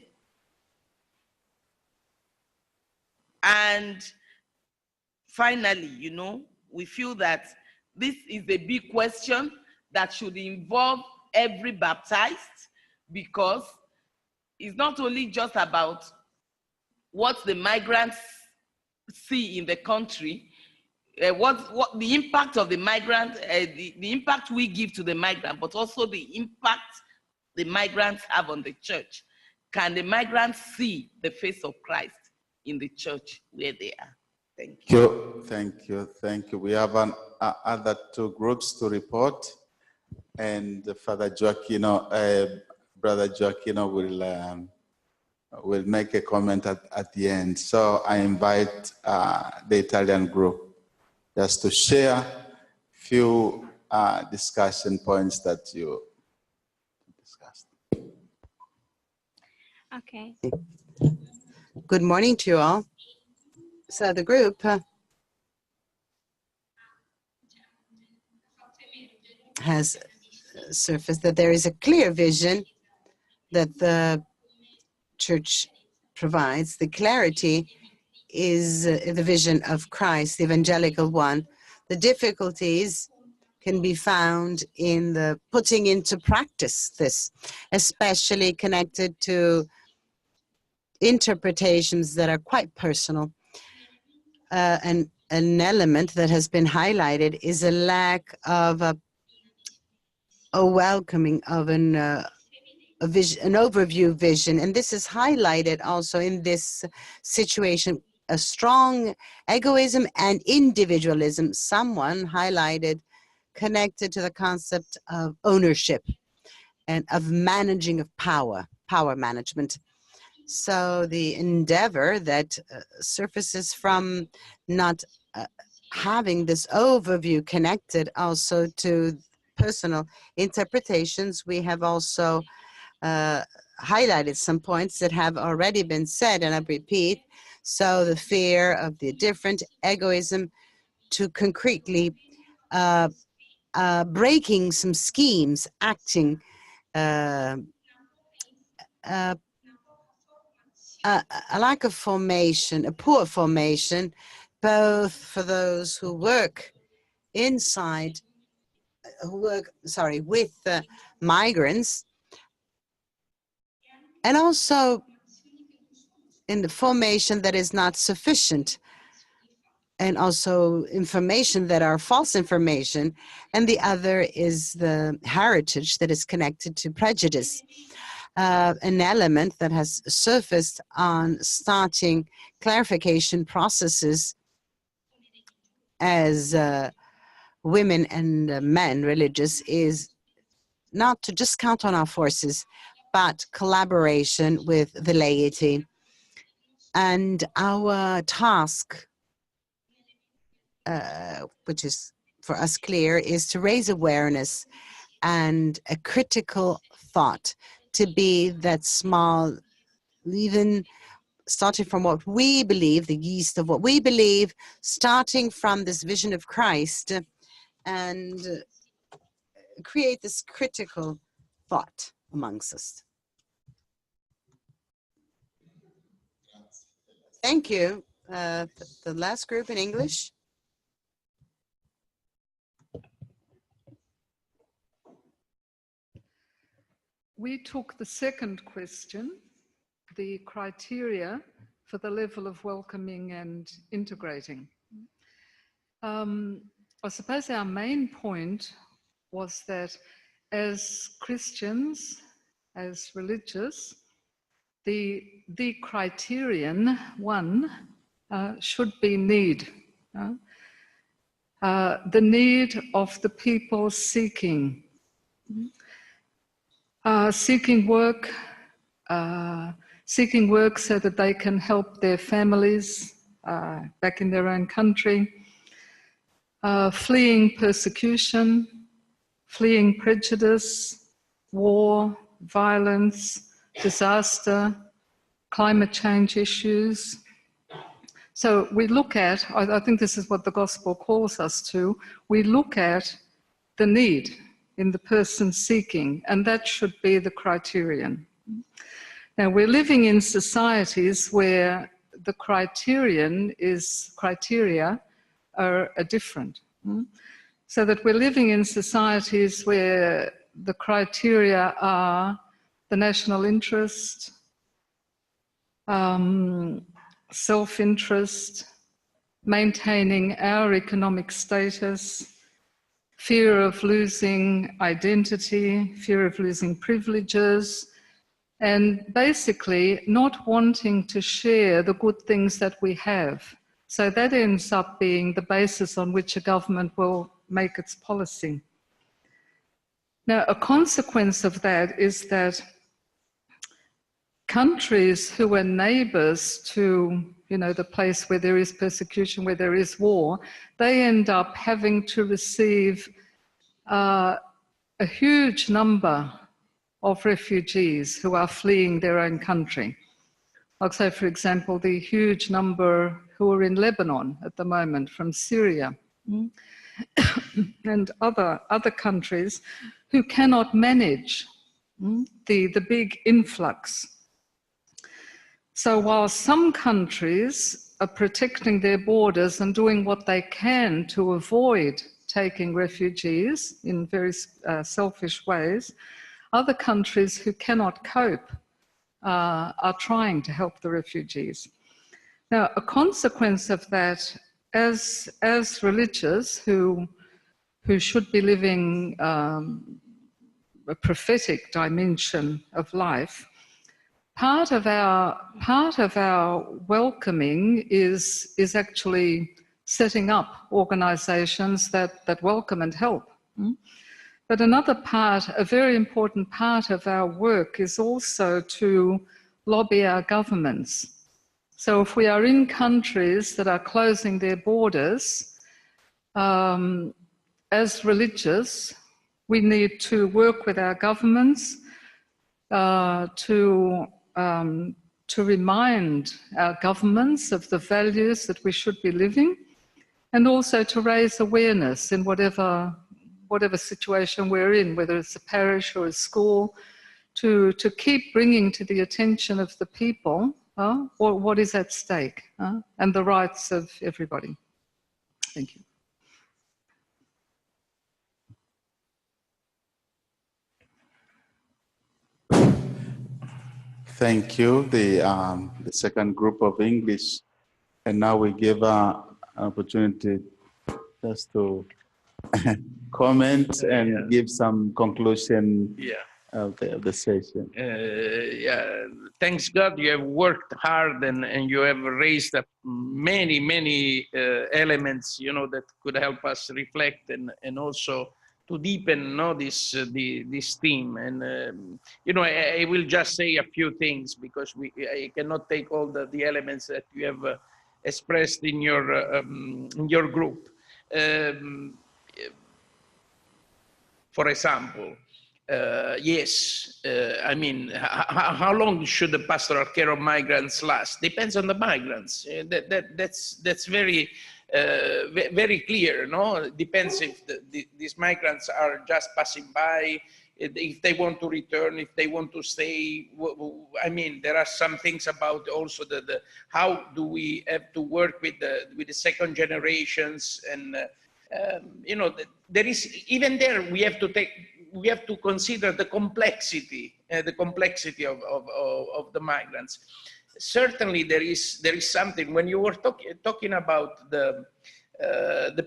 And finally, you know, we feel that this is a big question that should involve every baptized, because it's not only just about what the migrants see in the country, what the impact of the migrant, the impact we give to the migrant, but also the impact the migrants have on the church. Can the migrants see the face of Christ in the church where they are? Thank you. Thank you. Thank you. We have other two groups to report, and Father Gioacchino, Brother Gioacchino will make a comment at the end. So I invite the Italian group just to share a few discussion points that you discussed. Okay. Good morning to you all. So the group has surfaced that there is a clear vision that the church provides. The clarity is the vision of Christ, the evangelical one. The difficulties can be found in the putting into practice this, especially connected to interpretations that are quite personal. And an element that has been highlighted is a lack of a welcoming of a vision, an overview vision. And this is highlighted also in this situation, a strong egoism and individualism. Someone highlighted connected to the concept of ownership and of managing of power management. So the endeavor that surfaces from not having this overview connected also to personal interpretations, we have also highlighted some points that have already been said, and I repeat. So the fear of the different, egoism, to concretely breaking some schemes, acting a lack of formation, a poor formation, both for those who work inside, with migrants, and also in the formation that is not sufficient, and also information that are false information, and the other is the heritage that is connected to prejudice. An element that has surfaced on starting clarification processes as women and men religious is not to just count on our forces, but collaboration with the laity. And our task which is for us clear, is to raise awareness and a critical thought, to be that small, even starting from what we believe, the yeast of what we believe, starting from this vision of Christ, and create this critical thought amongst us. Thank you. The last group in English. We took the second question, the criteria for the level of welcoming and integrating. I suppose our main point was that as Christians, as religious, the criterion one should be need. The need of the people seeking work, so that they can help their families back in their own country, fleeing persecution, fleeing prejudice, war, violence, disaster, climate change issues. So we look at, I think this is what the gospel calls us to, we look at the need in the person seeking, and that should be the criterion. Now, we're living in societies where the criteria are different. So that we're living in societies where the criteria are the national interest, self-interest, maintaining our economic status, fear of losing identity, fear of losing privileges, and basically not wanting to share the good things that we have. So that ends up being the basis on which a government will make its policy. Now, a consequence of that is that countries who are neighbours to, the place where there is persecution, where there is war, they end up having to receive a huge number of refugees who are fleeing their own country. Like, say, for example, the huge number who are in Lebanon at the moment from Syria and other countries who cannot manage the big influx. So while some countries are protecting their borders and doing what they can to avoid taking refugees in very selfish ways, other countries who cannot cope are trying to help the refugees. Now, a consequence of that, as religious who should be living a prophetic dimension of life, part of our welcoming is actually setting up organisations that welcome and help. But another part, a very important part of our work, is also to lobby our governments. So if we are in countries that are closing their borders, as religious, we need to work with our governments to remind our governments of the values that we should be living, and also to raise awareness in whatever situation we're in, whether it's a parish or a school, to keep bringing to the attention of the people what is at stake and the rights of everybody. Thank you. Thank you, the second group of English. And now we give an opportunity just to comment and give some conclusion of the session. Thanks God you have worked hard and you have raised up many elements, that could help us reflect and also to deepen this theme. And I will just say a few things because I cannot take all the elements that you have expressed in your group. for example, yes, I mean, how long should the pastoral care of migrants last? Depends on the migrants. That's very, very clear, no? It depends if these migrants are just passing by, if they want to return, if they want to stay. I mean, there are some things about also how do we have to work with the second generations, and you know, there is, even there we have to consider the complexity of the migrants. Certainly, there is something when you were talking about the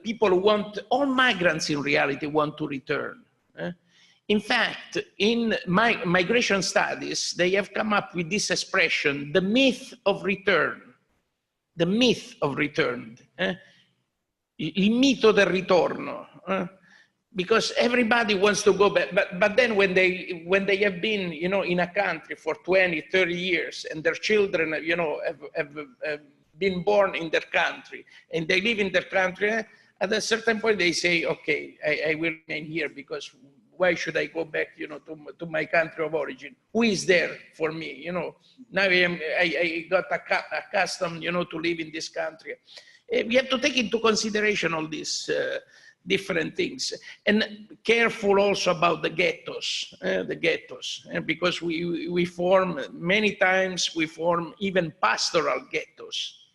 people who want, all migrants in reality want to return. In fact, in migration studies, they have come up with this expression, the myth of return. The myth of return. Il mito del ritorno. Because everybody wants to go back, but then when they have been, you know, in a country for 20, 30 years, and their children, you know, have been born in their country, and they live in their country, at a certain point they say, okay, I will remain here, because why should I go back, you know, to my country of origin? Who is there for me? You know, now I got accustomed, you know, to live in this country. We have to take into consideration all these different things, and careful also about the ghettos, because we form, many times we form even pastoral ghettos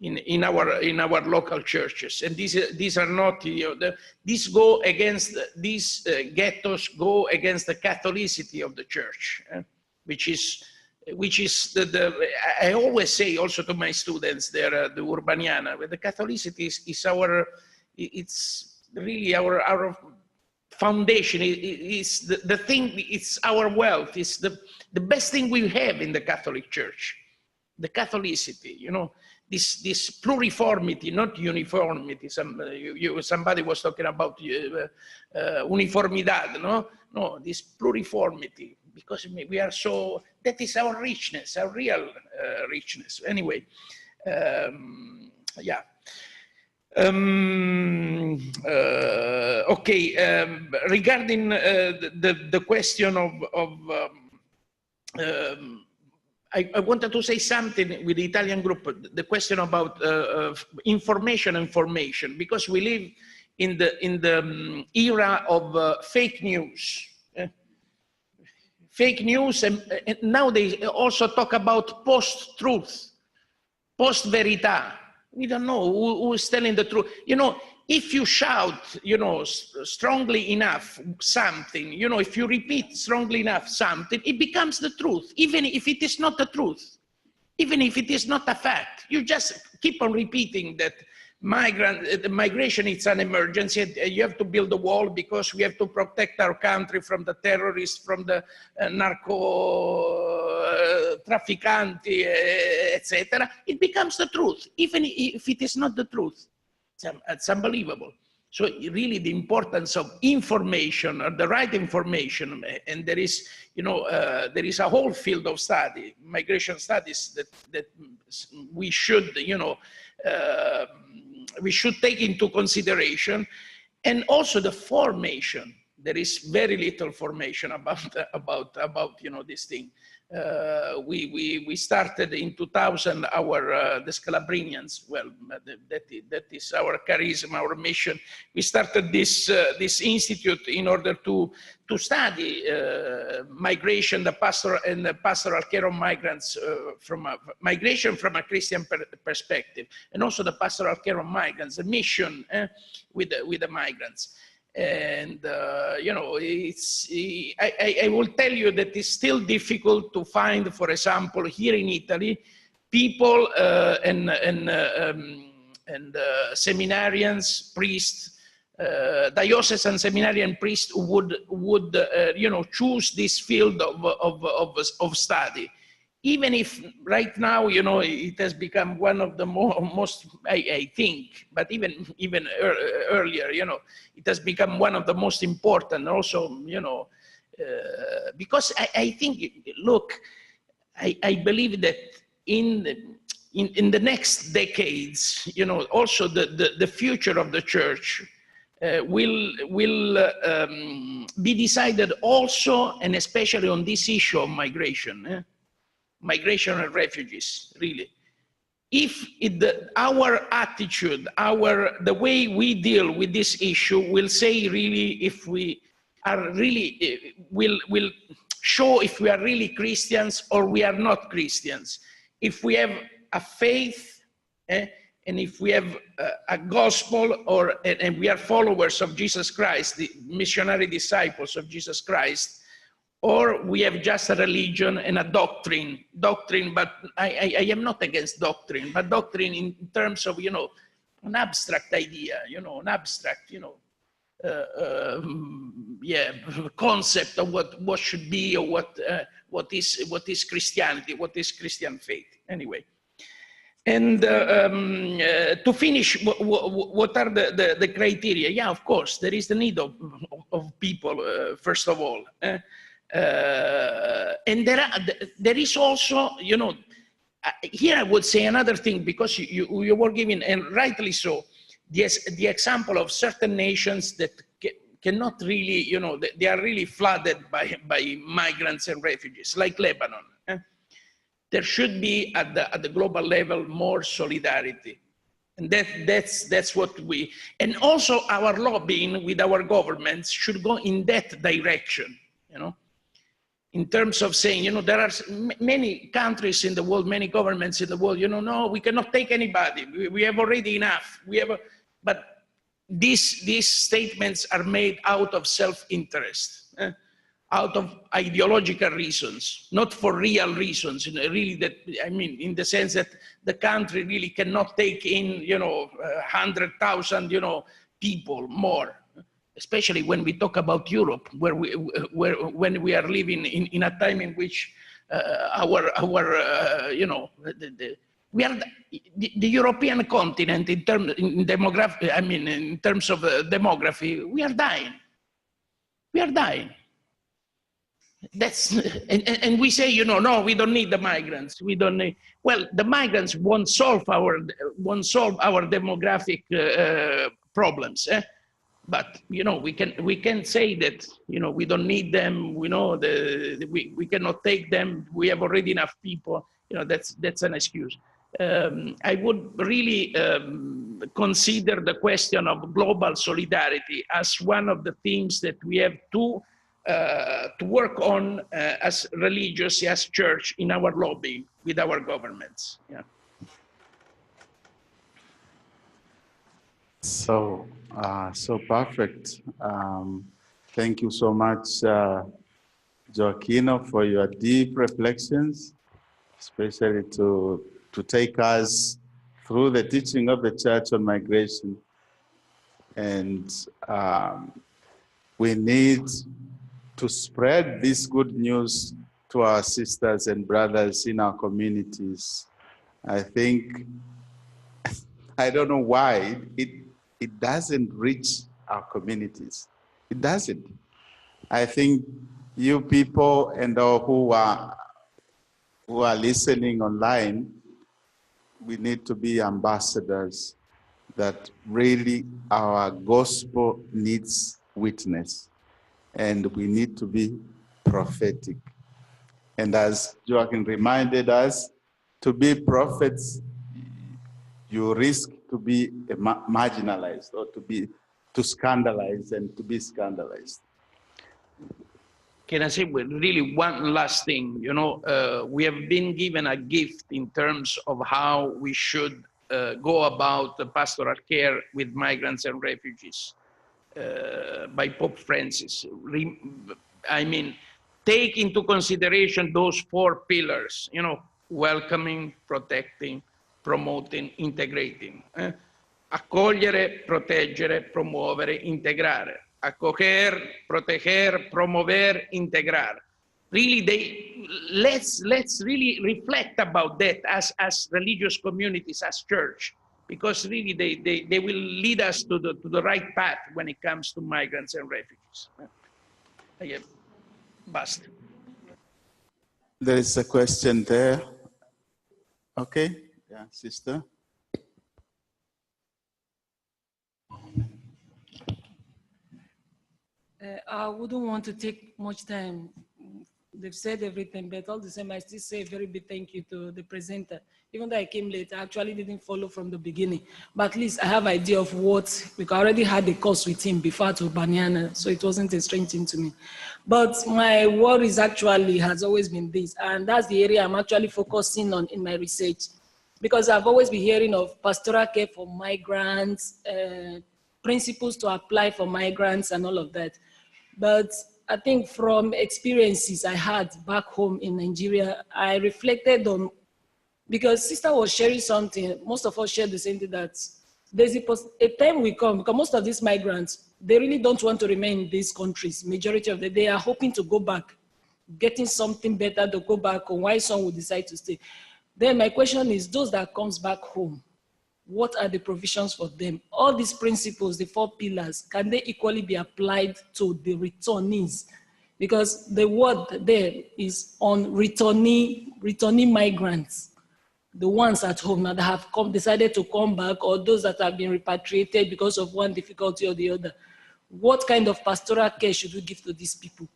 in our local churches, and these are not, you know, these ghettos go against the Catholicity of the church, which is I always say also to my students there, the Urbaniana, the Catholicity is our, it's really our foundation. It's the thing, it's our wealth, it's the best thing we have in the Catholic Church, the Catholicity, you know, this pluriformity, not uniformity. Somebody was talking about uniformidad, no, this pluriformity, because we are so, that is our richness, our real richness. Anyway, yeah. Okay, regarding the question of I wanted to say something with the Italian group, the question about information and formation, because we live in the era of fake news. Fake news, and now they also talk about post-truth, post-verità. We don't know who is telling the truth. You know, if you shout, you know, strongly enough something, you know, if you repeat strongly enough something, it becomes the truth, even if it is not the truth, even if it is not a fact. You just keep on repeating that migration is an emergency. You have to build a wall because we have to protect our country from the terrorists, from the narco trafficanti, etc. It becomes the truth, even if it is not the truth. It's unbelievable. So really the importance of information, or the right information, and there is, you know, there is a whole field of study, migration studies, that we should, you know, we should take into consideration, and also the formation. There is very little formation about you know, this thing. We started in 2000 the Scalabrinians. Well, that is our charisma, our mission. We started this institute in order to study migration, the pastoral care of migrants, from migration from a Christian perspective, and also the pastoral care of migrants, the mission with the migrants. And you know, I will tell you that it's still difficult to find, for example, here in Italy, people and seminarians, priests, diocesan seminarian priests who would you know, choose this field of study. Even if right now, you know, it has become one of the most, I think, but even earlier, you know, it has become one of the most important also, you know, because I think, look, I believe that in the next decades, you know, also the future of the church will be decided also and especially on this issue of migration, migration and refugees, really. If our attitude, the way we deal with this issue will say really if we are really, will show if we are really Christians or we are not Christians. If we have a faith, and if we have a gospel, and we are followers of Jesus Christ, the missionary disciples of Jesus Christ, or we have just a religion and a doctrine, but I am not against doctrine, but doctrine in terms of, you know, an abstract idea, you know, an abstract, you know, concept of what should be, or what is Christianity, what is Christian faith, anyway. And to finish, what are the criteria? Yeah, of course, there is the need of people, first of all. And there is also, you know, here I would say another thing, because you were giving, and rightly so, the example of certain nations that cannot really, you know, they are really flooded by migrants and refugees, like Lebanon. There should be at the global level more solidarity. And that's what we, and also our lobbying with our governments should go in that direction, you know, in terms of saying, you know, there are many countries in the world, many governments in the world, you know, no, we cannot take anybody. We have already enough. But these statements are made out of self-interest, out of ideological reasons, not for real reasons. You know, really, that, I mean, in the sense that the country really cannot take in, you know, 100,000, you know, people more. Especially when we talk about Europe, when we are living in a time in which you know, we are the European continent in terms of demography, we are dying. We are dying. That's and we say, you know, no, we don't need the migrants. We don't need. Well, the migrants won't solve our demographic problems. But you know, we can say that, you know, we don't need them. We know we cannot take them. We have already enough people. You know, that's an excuse. I would really consider the question of global solidarity as one of the things that we have to work on as religious, as church, in our lobbying with our governments. Yeah. So perfect. Thank you so much, Gioacchino, for your deep reflections, especially to take us through the teaching of the church on migration. And we need to spread this good news to our sisters and brothers in our communities. I think, I don't know why, it doesn't reach our communities. It doesn't. I think you people and all who are listening online, we need to be ambassadors that really our gospel needs witness, and we need to be prophetic. And as Joachim reminded us, to be prophets, you risk to be marginalized, or to scandalize and to be scandalized. Can I say really one last thing? You know, we have been given a gift in terms of how we should go about the pastoral care with migrants and refugees by Pope Francis. I mean, take into consideration those 4 pillars, you know, welcoming, protecting, promoting, integrating. Accogliere, proteggere, promuovere, integrare. Acoger, proteger, promover, integrar. Really, let's really reflect about that as religious communities, as church, because really they will lead us to the right path when it comes to migrants and refugees. Basta. There is a question there. Okay. Yeah, sister. I wouldn't want to take much time. They've said everything, but all the same, I still say a very big thank you to the presenter. Even though I came late, I actually didn't follow from the beginning. But at least I have idea of what, because I already had a course with him before to Banyana, so it wasn't a strange thing to me. But my worries actually has always been this, and that's the area I'm actually focusing on in my research. Because I've always been hearing of pastoral care for migrants, principles to apply for migrants and all of that. But I think from experiences I had back home in Nigeria, I reflected on, because sister was sharing something, most of us share the same thing, that there's a time will come, because most of these migrants, they really don't want to remain in these countries. Majority of them, they are hoping to go back, getting something better to go back on, why some would decide to stay. Then my question is, those that comes back home, what are the provisions for them? All these principles, the 4 pillars, can they equally be applied to the returnees? Because the word there is on returnee migrants, the ones at home now that have decided to come back, or those that have been repatriated because of one difficulty or the other. What kind of pastoral care should we give to these people?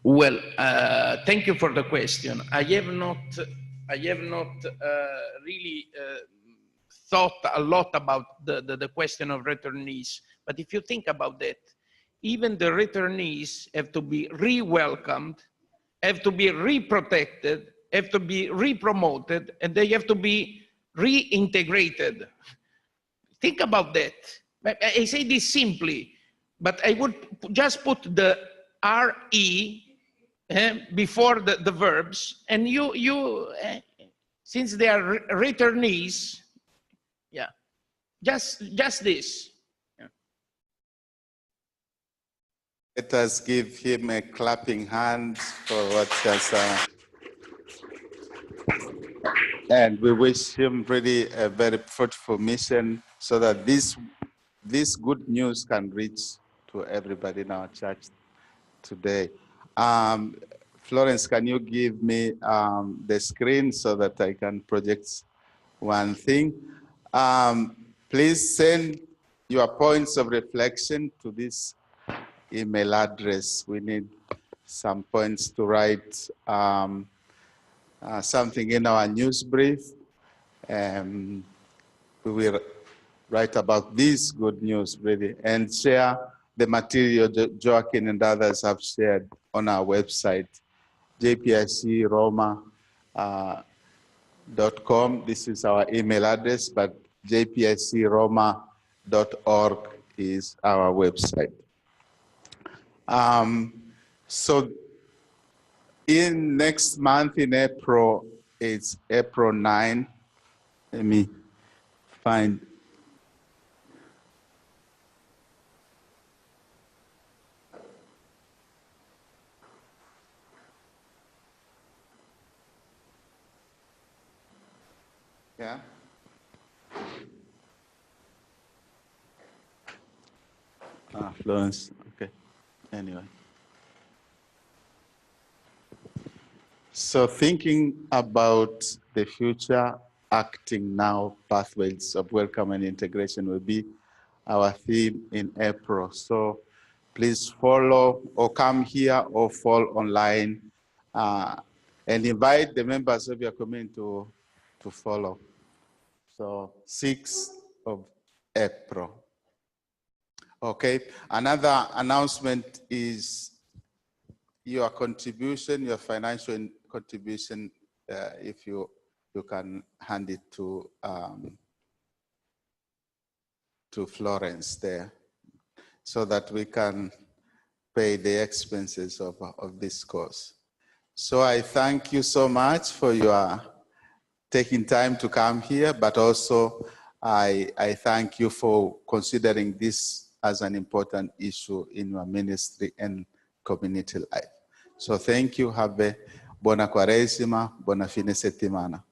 Well, thank you for the question. I have not really thought a lot about the question of returnees. But if you think about that, even the returnees have to be re-welcomed, have to be re-protected, have to be re-promoted, and they have to be reintegrated. Think about that. I say this simply, but I would just put the RE before the verbs, and since they are returnees, yeah, just this. Yeah. Let us give him a clapping hand for what he has done. And we wish him really a very fruitful mission so that this good news can reach to everybody in our church today. Florence, can you give me the screen so that I can project one thing? Please send your points of reflection to this email address. We need some points to write something in our news brief. We will write about this good news really and share the material Joaquin and others have shared on our website, jpicroma.com. This is our email address, but jpicroma.org is our website. So in next month in April, it's April 9. Let me find. Yeah. Florence, okay. Anyway. So thinking about the future, acting now, pathways of welcome and integration will be our theme in April. So please follow or come here or fall online and invite the members of your community to follow. So 6th of April. Okay, another announcement is your contribution, your financial contribution, if you can hand it to Florence there, so that we can pay the expenses of this course. So I thank you so much for your taking time to come here, but also I thank you for considering this as an important issue in your ministry and community life. So thank you. Have a buona quaresima, buona fine settimana.